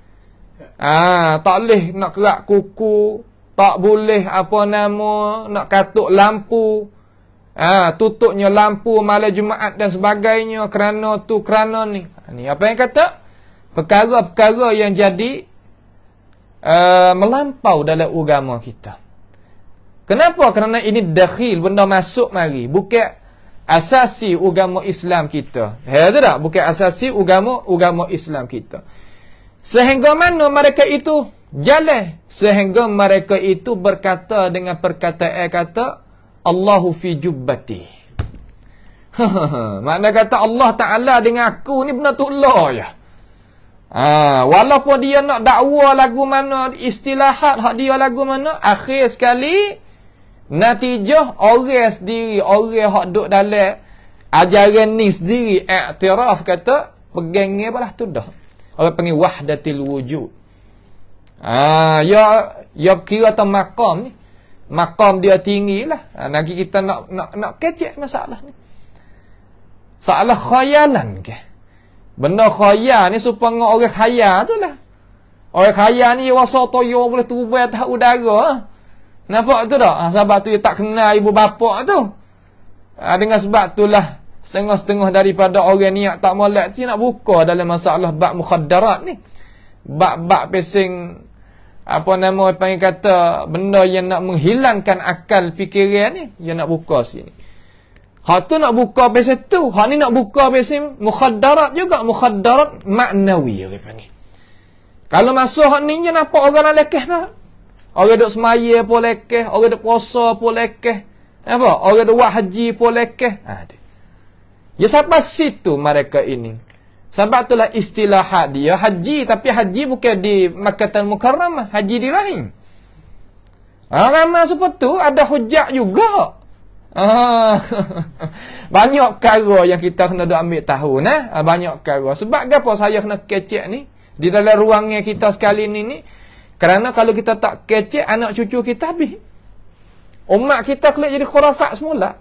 Tak boleh nak kerak kuku. Tak boleh apa nama nak katuk lampu. Tutupnya lampu malam Jumaat dan sebagainya kerana tu kerana ni. Ni apa yang kata? Perkara-perkara yang jadi melampau dalam agama kita. Kenapa? Kerana ini dakhil, benda masuk mari. Bukan asasi agama Islam kita. Itu tak? Bukan asasi agama Islam kita. Sehingga mana mereka itu jalan? Sehingga mereka itu berkata dengan perkataan kata Allahu fi jubbati. Makna kata Allah Ta'ala dengan aku ni benar tullah ya. Walaupun dia nak dakwa lagu mana, istilahat hak dia lagu mana, akhir sekali natijah orang sendiri, orang hak duduk dalam ajaran ni sendiri iktiraf kata pegangnya balah tu dah. Orang panggil wahdatil wujud. Ya kira tu maqam ni. Maqam dia tinggi lah. Nanti kita nak kecek masalah ni. Salah khayalan ke? Benda khayal ni supaya orang khayal tu lah. Orang khayal ni wasa toyo boleh terbang atas udara. Nampak tu tak? Sebab tu dia tak kenal ibu bapa tu. Dengan sebab tu lah setengah-setengah daripada orang ni yang tak molek tu nak buka dalam masalah bab mukhaddarat ni. Bab pesing apa nama panggil kata benda yang nak menghilangkan akal fikiran ni, dia nak buka sini. Hak tu nak buka pasal tu. Hak ni nak buka pasal mukhaddarat juga. Mukhaddarat maknawi orang panggil. Kalau masuk hak ni, dia nampak orang lekeh tak? Orang duk semaya pun lekeh. Orang duk puasa pun lekeh. Apa? Orang duk buat haji pun lekeh. Ya sampai situ mereka ini. Sebab itulah istilahat dia haji. Tapi haji bukan di Makkahul Mukarramah. Haji di lain. Ramai seperti tu ada hujah juga. Banyak perkara yang kita kena ambil tahu nah. Banyak perkara. Sebab apa saya kena kecek ni di dalam ruangnya kita sekali ni. Kerana kalau kita tak kecek, anak cucu kita habis. Umat kita kelak jadi khurafat semula.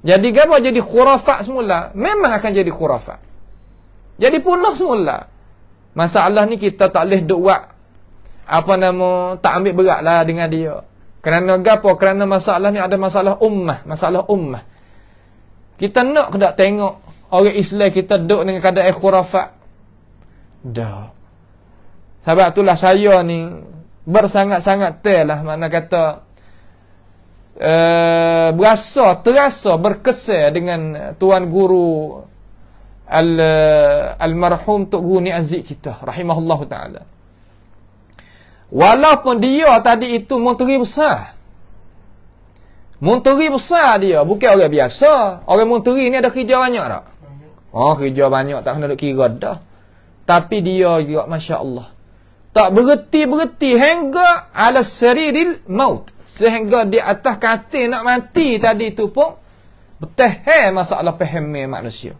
Jadi apa? Jadi khurafat semula. Memang akan jadi khurafat. Jadi punah semula. Masalah ni kita tak boleh duk buat apa nama, tak ambil berat lah dengan dia. Kerana gapo? Kerana masalah ni ada masalah ummah. Kita nak ke tak tengok orang Islam kita duduk dengan keadaan khurafat? Dah. Sebab itulah saya ni bersangat-sangat lah makna kata terasa berkesan dengan tuan guru almarhum Tok Guru Ni Aziz kita rahimahullahu taala. Walaupun dia tadi itu menteri besar. Menteri besar dia. Bukan orang biasa. Orang menteri ni ada kerja banyak tak? Kerja banyak. Tak kena duk kira dah. Tapi dia juga Masya Allah. Tak berhenti-berhenti. Hingga ala sariril maut. Sehingga di atas katil nak mati tadi tu pun. Betahai masalah pahami manusia.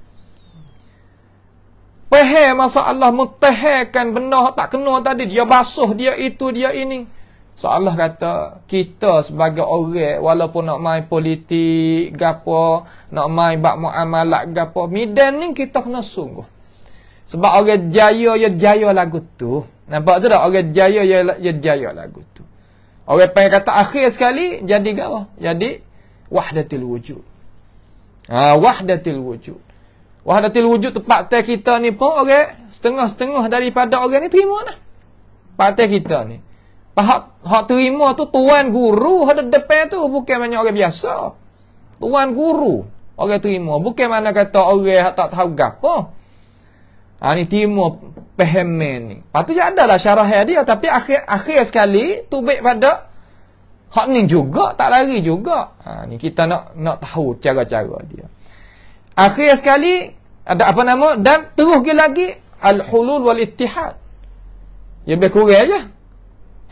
Faham masalah mutahakan benda tak kena tadi. Dia basuh, dia itu, dia ini. Seolah kata kita sebagai orang walaupun nak main politik gapo, nak main bab muamalat gapo, midan ni kita kena sungguh. Sebab orang jaya ya jaya lagu tu. Nampak tu tak? Orang jaya ya jaya lagu tu. Orang pengen kata akhir sekali jadi gapo? Jadi wahdatil wujud. Wahdatil wujud. Wahdatil wujud tu pakte kita ni pun orang setengah-setengah daripada orang ni terima dah. Pakte kita ni. Hak terima tu tuan guru ada depan tu, bukan banyak orang biasa. Tuan guru orang terima, bukan mana kata orang tak tahu gapo. Ni terima pahaman ni. Patutnya adalah syarah dia, tapi akhir sekali tu baik pada hak ni juga, tak lari juga. Ni kita nak tahu cara-cara dia. Akhir sekali ada apa nama, dan terus lagi al-hulul wal ittihad. Ya lebih kurang aja.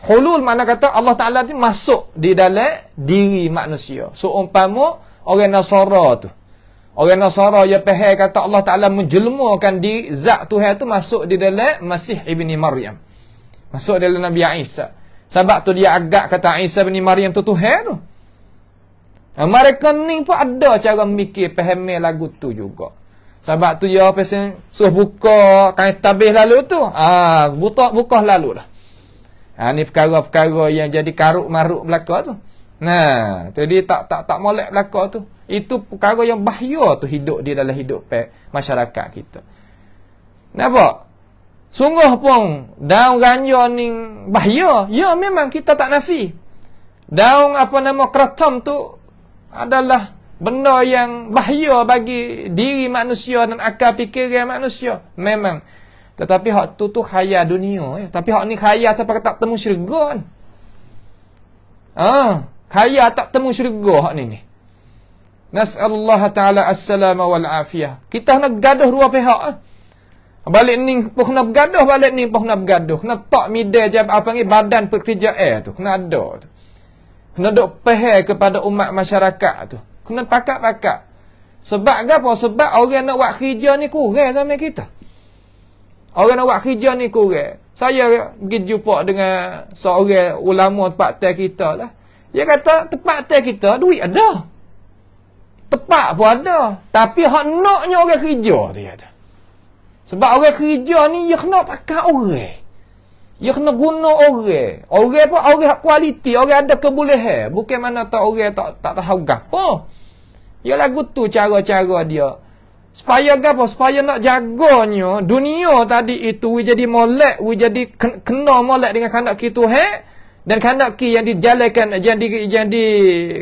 Hulul makna kata Allah Ta'ala ni masuk di dalam diri manusia. Seumpama orang Nasara tu. Orang Nasara dia faham kata Allah Ta'ala menjelmakan di zat Tuhan tu masuk di dalam Masih ibni Maryam. Masuk dalam Nabi Isa. Sebab tu dia agak kata Isa ibni Maryam tu Tuhan tu. Mereka ni pun ada cara mikir faham lagu tu juga. Sebab tu dia pesen suruh buka kain tabih lalu tu. Buka lalu dah. Ni perkara-perkara yang jadi karuk maruk belaka tu. Jadi tak molek belaka tu. Itu perkara yang bahaya tu hidup di dalam hidup masyarakat kita. Nampak? Sungguh pun daun ganja ni bahaya. Ya memang kita tak nafi. Daun apa nama keratam tu adalah benda yang bahaya bagi diri manusia dan akal fikiran manusia. Memang. Tetapi hak tu khayal dunia. Tapi hak ni khayal sampai tak temu syurga. Khayal tak temu syurga hak ni. Nas'alullah ta'ala as-salama wal afiyah. Kita nak gaduh dua pihak. Balik ni pun kena bergaduh, balik ni pun kena bergaduh. Kena tak midai je apa ni badan pekerjaan tu. Kena ada tu. Kena duk pahal kepada umat masyarakat tu. Kena pakat-pakat. Sebab apa? Sebab orang nak buat kerja ni kurang sama kita. Orang nak buat kerja ni kurang. Saya pergi jumpa dengan seorang ulama tempat tel kita lah. Dia kata tempat tel kita duit ada. Tepat pun ada. Tapi hak naknya orang kerja dia kata. Sebab orang kerja ni dia kena pakai orang. Dia kena guna orang. Orang pun orang kualiti, orang ada kebolehan. Bukan mana tak orang tak tahu gapo. Ya lagu tu cara-cara dia. Supaya gapo? Supaya nak jaganya dunia tadi itu jadi molek, jadi kena molek dengan kandak kita dan kandak yang dijalankan yang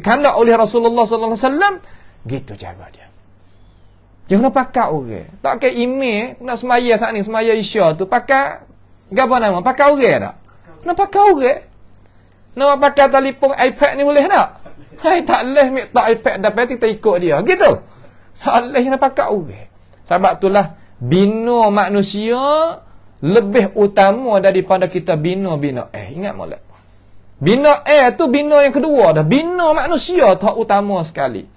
kandak oleh Rasulullah sallallahu alaihi wasallam. Gitu cara dia. Dia kena pakai orang. Tak pakai email nak semaya saat ni, semaya Isya tu pakai gapo nama? Pakai orang tak? Kena pakai orang. Nak pakai telefon iPad ni boleh tak? Tak boleh tak iPad dapat kita ikut dia. Gitu. Tak boleh nak pakai orang. Sebab itulah bina manusia lebih utama daripada kita bina. Ingat molek. Bina tu bina yang kedua dah. Bina manusia tu utama sekali.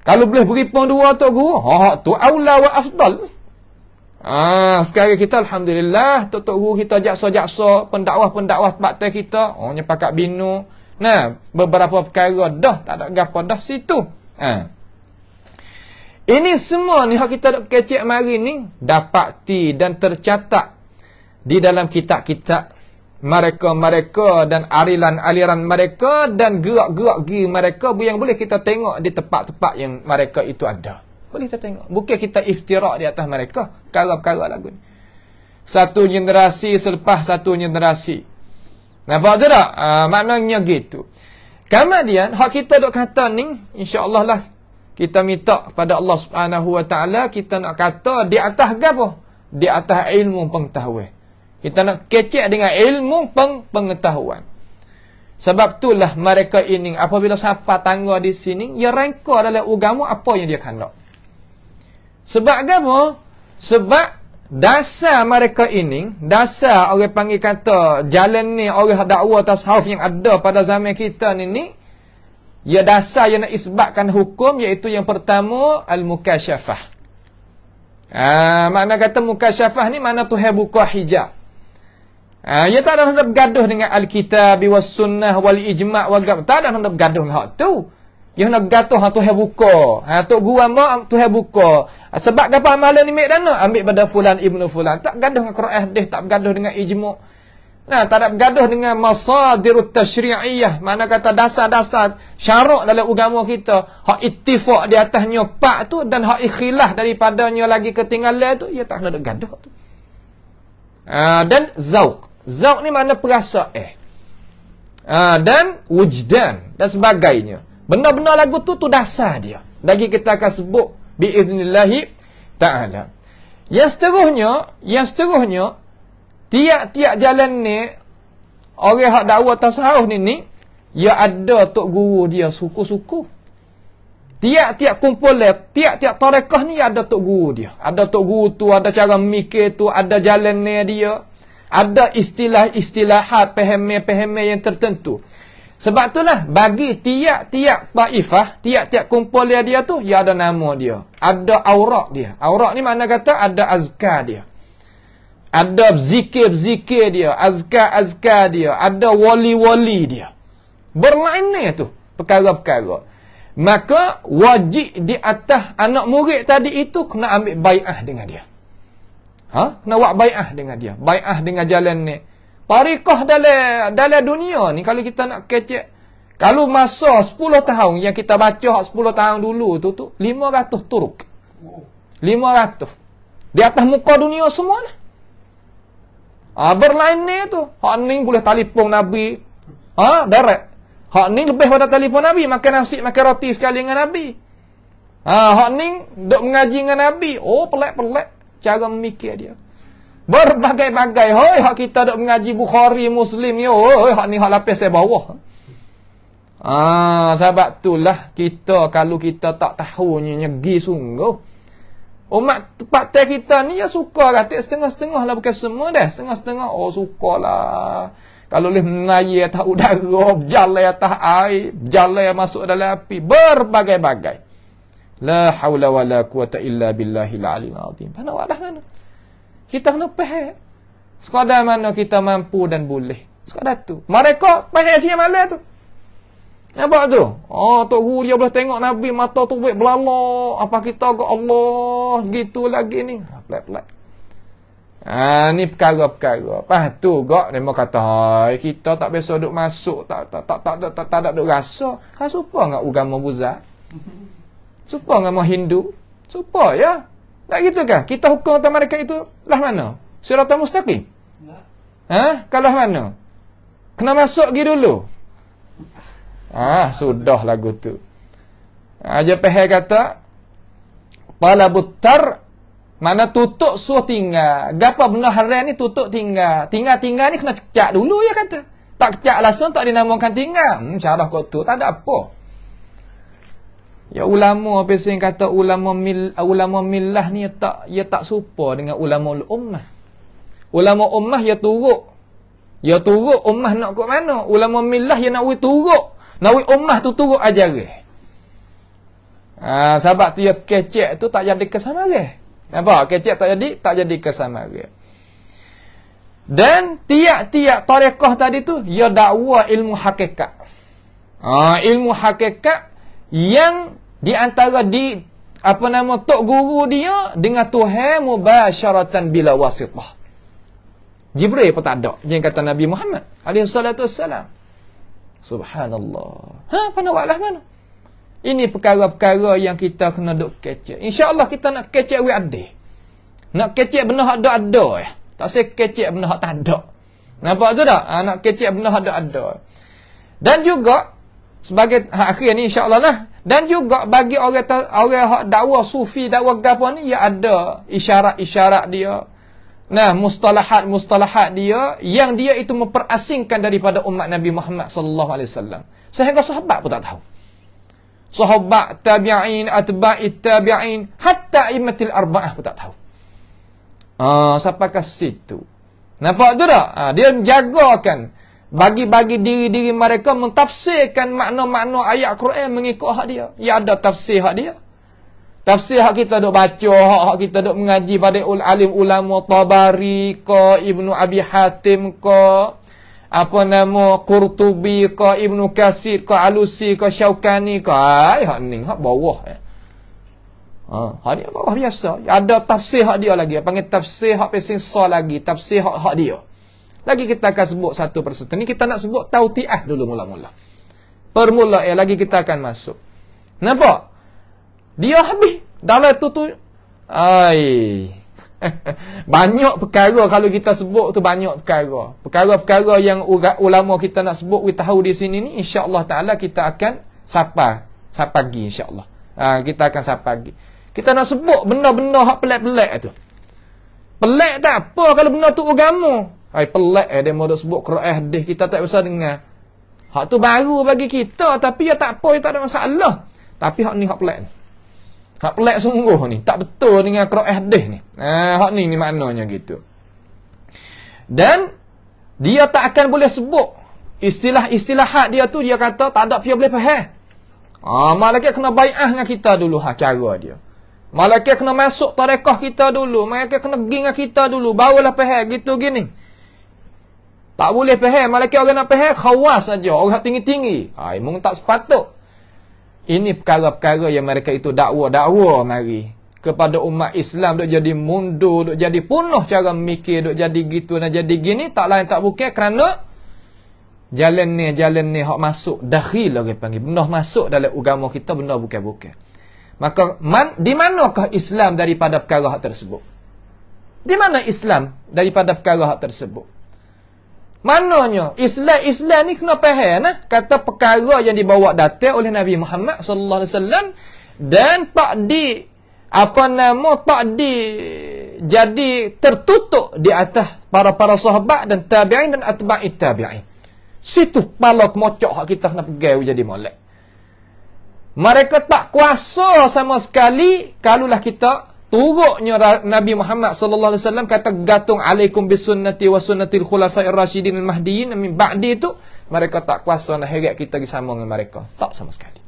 Kalau boleh beri pun dua Tok Guru, tu aula wa afdal. Sekarang kita alhamdulillah Tok Guru kita jaksa-jaksa pendakwah-pendakwah tempat kita, nyepakat bina. Beberapa perkara dah tak ada gapo dah situ. Ini semua ni hak kita dok kecek mari ni dapati dan tercatat di dalam kitab-kitab mereka dan aliran mereka dan gerak-gerak gigi mereka yang boleh kita tengok di tempat-tempat yang mereka itu ada. Boleh kita tengok. Bukan kita iftirak di atas mereka. Perkara-perkara lagu ni. Satu generasi selepas satu generasi. Nampak tu tak? Maknanya gitu. Kemudian, hak kita dok kata ni, insya-Allah lah, kita minta kepada Allah Subhanahu Wa Taala kita nak kata di atas apa? Di atas ilmu pengetahuan. Kita nak kecek dengan ilmu pengetahuan. Sebab itulah mereka ini apabila siapa tangga di sini, ia rangka dalam agama apa yang dia kandang. Sebab apa? Sebab dasar mereka ini, dasar orang panggil kata jalan ni orang dakwah tasawuf yang ada pada zaman kita ni, ia dasar yang nak isbatkan hukum iaitu yang pertama al-mukasyafah. Makna kata mukasyafah ni mana Tuhan buka hijab. Ia tak ada hendak bergaduh dengan Alkitab was sunnah wal ijma' wal gab. Tak ada hendak bergaduh dengan hak tu. Ia hendak gaduh hak Tuhan buka. Tok guru mak Tuhan buka. Sebab apa amalan ni mek dana? Ambil pada fulan ibnu fulan. Tak gaduh dengan Quran hadis, tak bergaduh dengan ijma'. Nah, tak ada bergaduh dengan masadirut tasyri'iyah. Mana kata dasar-dasar syarak dalam agama kita. Hak ittifaq di atasnya pak tu dan hak ikhilaf daripadanya lagi ketinggalan tu, ia tak kena gaduh tu. Dan zauq. Zauq ni makna perasa dan wujdan dan sebagainya. Benda-benda lagu tu dasar dia. Lagi kita akan sebut biiznillahi ta'ala. Yang seterusnya tiap-tiap jalan ni orang hak dakwah tasawuf ni ya ada tok guru dia suku-suku. Tiap-tiap kumpulan, tiap-tiap tarekah ni ada tok guru dia. Ada tok guru tu, ada cara mikir tu, ada jalan ni dia. Ada istilah-istilahat, paham-paham yang tertentu. Sebab itulah bagi tiap-tiap taifah, tiap-tiap kumpulan dia tu ya ada nama dia. Ada aurak dia. Aurak ni makna kata ada azkar dia. Ada zikir-zikir dia, azkar-azkar dia, ada wali-wali dia. Berlainan tu perkara-perkara. Maka wajib di atas anak murid tadi itu kena ambil bai'ah dengan dia. Kena buat bai'ah dengan dia. Bai'ah dengan jalan ni. Tariqah dalam dunia ni kalau kita nak kecek, kalau masa 10 tahun yang kita baca 10 tahun dulu tu 500 turuk. 500. Di atas muka dunia semua lah. Berlainan tu. Hak ni boleh telefon Nabi. Direct. Hak ni lebih pada telefon Nabi. Makan nasi, makan roti sekali dengan Nabi. Hak ni duk mengaji dengan Nabi. Oh, pelik-pelik cara memikir dia. Berbagai-bagai. Hoi, hak kita duk mengaji Bukhari, Muslim ni. Hoi, hak ni hak lapis saya bawah. Sebab itulah kita kalau kita tak tahu nyegi sungguh. Umat tempat kita ni ya suka katik setengah-setengah lah, bukan semua dah. Setengah-setengah, sukalah. Kalau boleh menayar atas udara, berjalan atas air, berjalan masuk dalam api, berbagai-bagai. La hawla wa la quwata illa billahil aliyil azim. Mana wadah mana? Kita kena faham. Sekadar mana kita mampu dan boleh. Sekadar tu. Mereka faham siang malam tu. Nampak tu? Tok guru dia boleh tengok Nabi mata tu buat belalak. Apa kita ke Allah gitu lagi ni. Pelik-pelik. Ni perkara-perkara. Lepas tu gak dia kata, kita tak biasa duk masuk, tak ada duk rasa. Supa enggak agama Buddha? Supa enggak Hindu? Supa ya. Tak gitu kah? Kita hukum atas mereka itu lah mana? Siratal mustaqim. Kalau mana? Kena masuk gi dulu. Sudah lagu tu. Aja pehai kata talabuttar mana tutup suruh tinggal. Gapa benda haram ni tutup tinggal. Tinggal ni kena cecak dulu ya kata. Tak cecak langsung tak dinamakan tinggal. Syarah kau tu tak ada apa. Ya ulama apa yang kata ulama millah ni ia tak serupa dengan ulama ummah. Ulama ummah ia turut. Ya turut ummah nak ke mana? Ulama millah ia nak turut. Nawi ummah tu turut ajaran. Sebab tu ya kecek tu tak jadi kesamaran. Nampak? Kecek tak jadi kesamaran. Dan tiap-tiap tarekah tadi tu ya dakwa ilmu hakikat. Ilmu hakikat yang di antara tok guru dia dengan Tuhan mubasyaratan bila wasitah. Jibril pun tak ada. Yang kata Nabi Muhammad alaihi salatu wassalam. Subhanallah. Mana walah mana? Ini perkara-perkara yang kita kena duk kecek. InsyaAllah kita nak kecek adil. Nak kecek benda hak ada ya. Tak saya kecek benda hak tak ada. Nampak tu tak? Nak kecek benda hak ada. Dan juga sebagai hak akhir ni insya-Allah lah. Dan juga bagi orang hak dakwah sufi, dakwah gapo ni ya ada isyarat-isyarat dia. Nah, mustalahat dia yang dia itu memperasingkan daripada umat Nabi Muhammad sallallahu alaihi wasallam. Sehingga sahabat pun tak tahu. Sahabat, tabi'in, atba'it tabi'in, hatta immatil arba'ah pun tak tahu. Sampai ke situ. Nampak tu tak? Dia menjagakan bagi diri mereka mentafsirkan makna-makna ayat Quran mengikut hak dia. Ya ada tafsir hak dia. Tafsir hak kita duk baca, hak kita duk mengaji pada alim ulama Tabari ke, Ibnu Abi Hatim ke, Qurtubi ke, Ibnu Katsir ke, Alusi ke, Syaukani ke. Hak ni hak bawah. Hak ni bawah biasa. Ada tafsir hak dia lagi. Panggil tafsir hak pesing sa lagi, tafsir hak dia. Lagi kita akan sebut satu persatu. Ni kita nak sebut tautiah dulu mula-mula. Permulaan lagi kita akan masuk. Nampak? Dia habis. Dalam tu banyak perkara kalau kita sebut tu, banyak perkara. Perkara-perkara yang ulama kita nak sebut, kita tahu di sini ni, insya-Allah taala kita akan sapagi insya-Allah. Kita akan sapagi. Kita nak sebut benda-benda hak pelik-pelik tu. Pelik tak apa kalau benda tu agama. Pelik dia mau sebut Quran hadis kita tak usah dengar. Hak tu baru bagi kita, tapi ya tak apa, ya tak ada masalah. Tapi hak ni hak pelik. Hak pelik sungguh ni, tak betul dengan Quran hadis ni. Hak ni maknanya gitu. Dan dia tak akan boleh sebut istilah-istilah hak dia tu, dia kata tak ada dia boleh faham. Malaikat kena bai'ah dengan kita dulu cara dia. Malaikat kena masuk tarekah kita dulu, malaikat kena pergi dengan kita dulu, barulah faham gitu gini. Tak boleh faham, malaikat orang nak faham khawas saja, orang tinggi-tinggi. Memang tak sepatut. Ini perkara-perkara yang mereka itu dakwa mari kepada umat Islam, duk jadi mundur, duk jadi punah cara mikir, duk jadi gitu dan jadi gini, tak lain tak bukan kerana jalan ni hak masuk dakhil orang panggil, benda masuk dalam agama kita, benda bukan-bukan. Maka di manakah Islam daripada perkara hak tersebut? Di mana Islam daripada perkara hak tersebut? Mananya Islam ni kena faham kata perkara yang dibawa datang oleh Nabi Muhammad sallallahu alaihi wasallam, dan tak jadi tertutup di atas para sahabat dan tabi'in dan atba'it tabi'in. Situ pala kemocok hak kita kena pegang jadi molek. Mereka tak kuasa sama sekali kalaulah kita turuknya Nabi Muhammad sallallahu alaihi wasallam kata gantung alaikum bisunnati wa sunnatil khulafa'ir rasyidin al-mahdiyyin min ba'di itu, mereka tak kuasa nak heret kita sama dengan mereka. Tak sama sekali.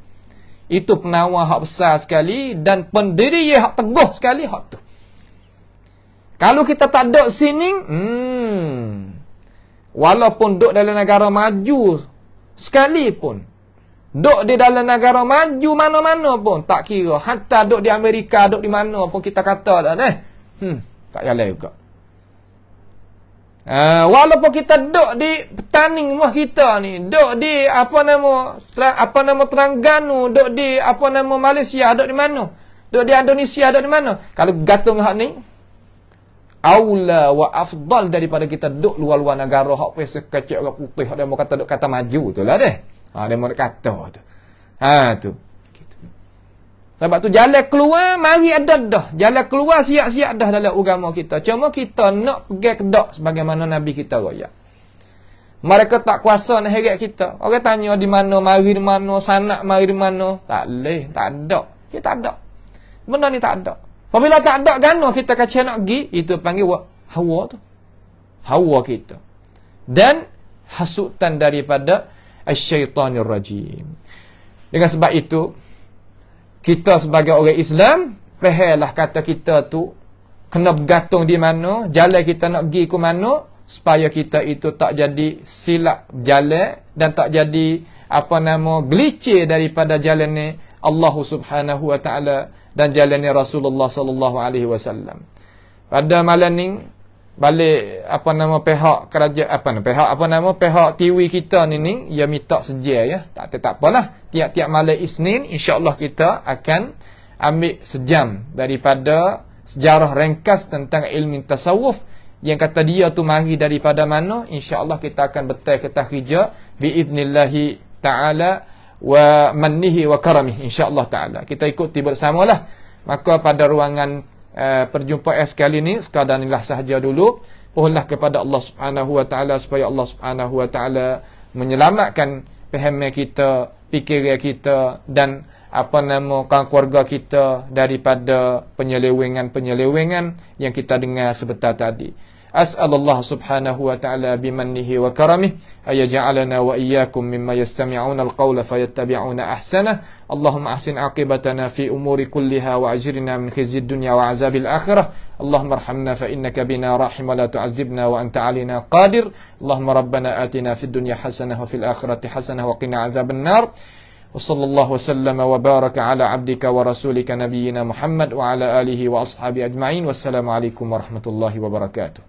Itu penawar hak besar sekali dan pendiri hak teguh sekali hak tu. Kalau kita tak duduk sini, walaupun duduk dalam negara maju sekalipun, duduk di dalam negara maju mana-mana pun tak kira, hatta duduk di Amerika, duduk di mana pun kita kata dah tak jalan juga. Walaupun kita duduk di petani rumah kita ni, duduk di apa nama Terengganu, duduk di Malaysia, duduk di mana, duduk di Indonesia, duduk di mana, kalau gantung hak ni aula wa afdal daripada kita duduk luar-luar negara hak pesa kecil orang putih, dia mau kata maju tu lah deh. Dia mau kata tu. Tu. Gitu. Sebab tu jalan keluar mari ada dah. Jalan keluar siap-siap dah dalam agama kita. Cuma kita nak pergi kedak sebagaimana Nabi kita raya. Mereka tak kuasa nak heret kita. Orang tanya di mana, mari di mana, sanak mari di mana. Tak leh, tak ada. Ya tak ada. Benda ni tak ada. Apabila tak ada gano kita kacau nak pergi, itu panggil hawa tu. Hawa kita. Dan hasutan daripada Asyaitanir Rajim. Dengan sebab itu, kita sebagai orang Islam, fahamlah kata kita tu kena bergantung di mana, jalan kita nak pergi ke mana, supaya kita itu tak jadi silap jalan dan tak jadi gelicir daripada jalan ni Allah Subhanahu wa taala dan jalan ni Rasulullah sallallahu alaihi wasallam. Pada malam ni balik pihak kerajaan pihak TV kita ni ya minta sedia ya. Tak apalah. Tiap-tiap malam Isnin insya-Allah kita akan ambil sejam daripada sejarah ringkas tentang ilmu tasawuf yang kata dia tu mari daripada mana, insya-Allah kita akan betul ke takhrija biiznillah taala wa mannihi wa karamihi insya-Allah taala. Kita ikuti bersamalah. Maka pada ruangan perjumpaan sekali ni sekadar inilah sahaja dulu. Mohonlah kepada Allah Subhanahu wa taala supaya Allah Subhanahu wa taala menyelamatkan fahaman kita, fikiran kita dan keluarga kita daripada penyelewengan yang kita dengar sebentar tadi. As'alullah subhanahu wa ta'ala bimannihi wa karamih ayaj'alana wa iyyakum mimma yastami'una al-qawla fayattabi'una ahsanah. Allahumma ahsin aqibatana fi umuri kulliha wa ajirna min khizyid dunya wa azabil akhirah. Allahumma arhamna fa innaka bina rahim wa la tu'azibna wa anta 'alina qadir. Allahumma rabbana atina fid dunya hasanah wa fil akhirati hasanah wa qina azaban nar. وصلى الله وسلم وبارك على عبدك ورسولك نبينا محمد وعلى آله وأصحابه أجمعين والسلام عليكم ورحمة الله وبركاته.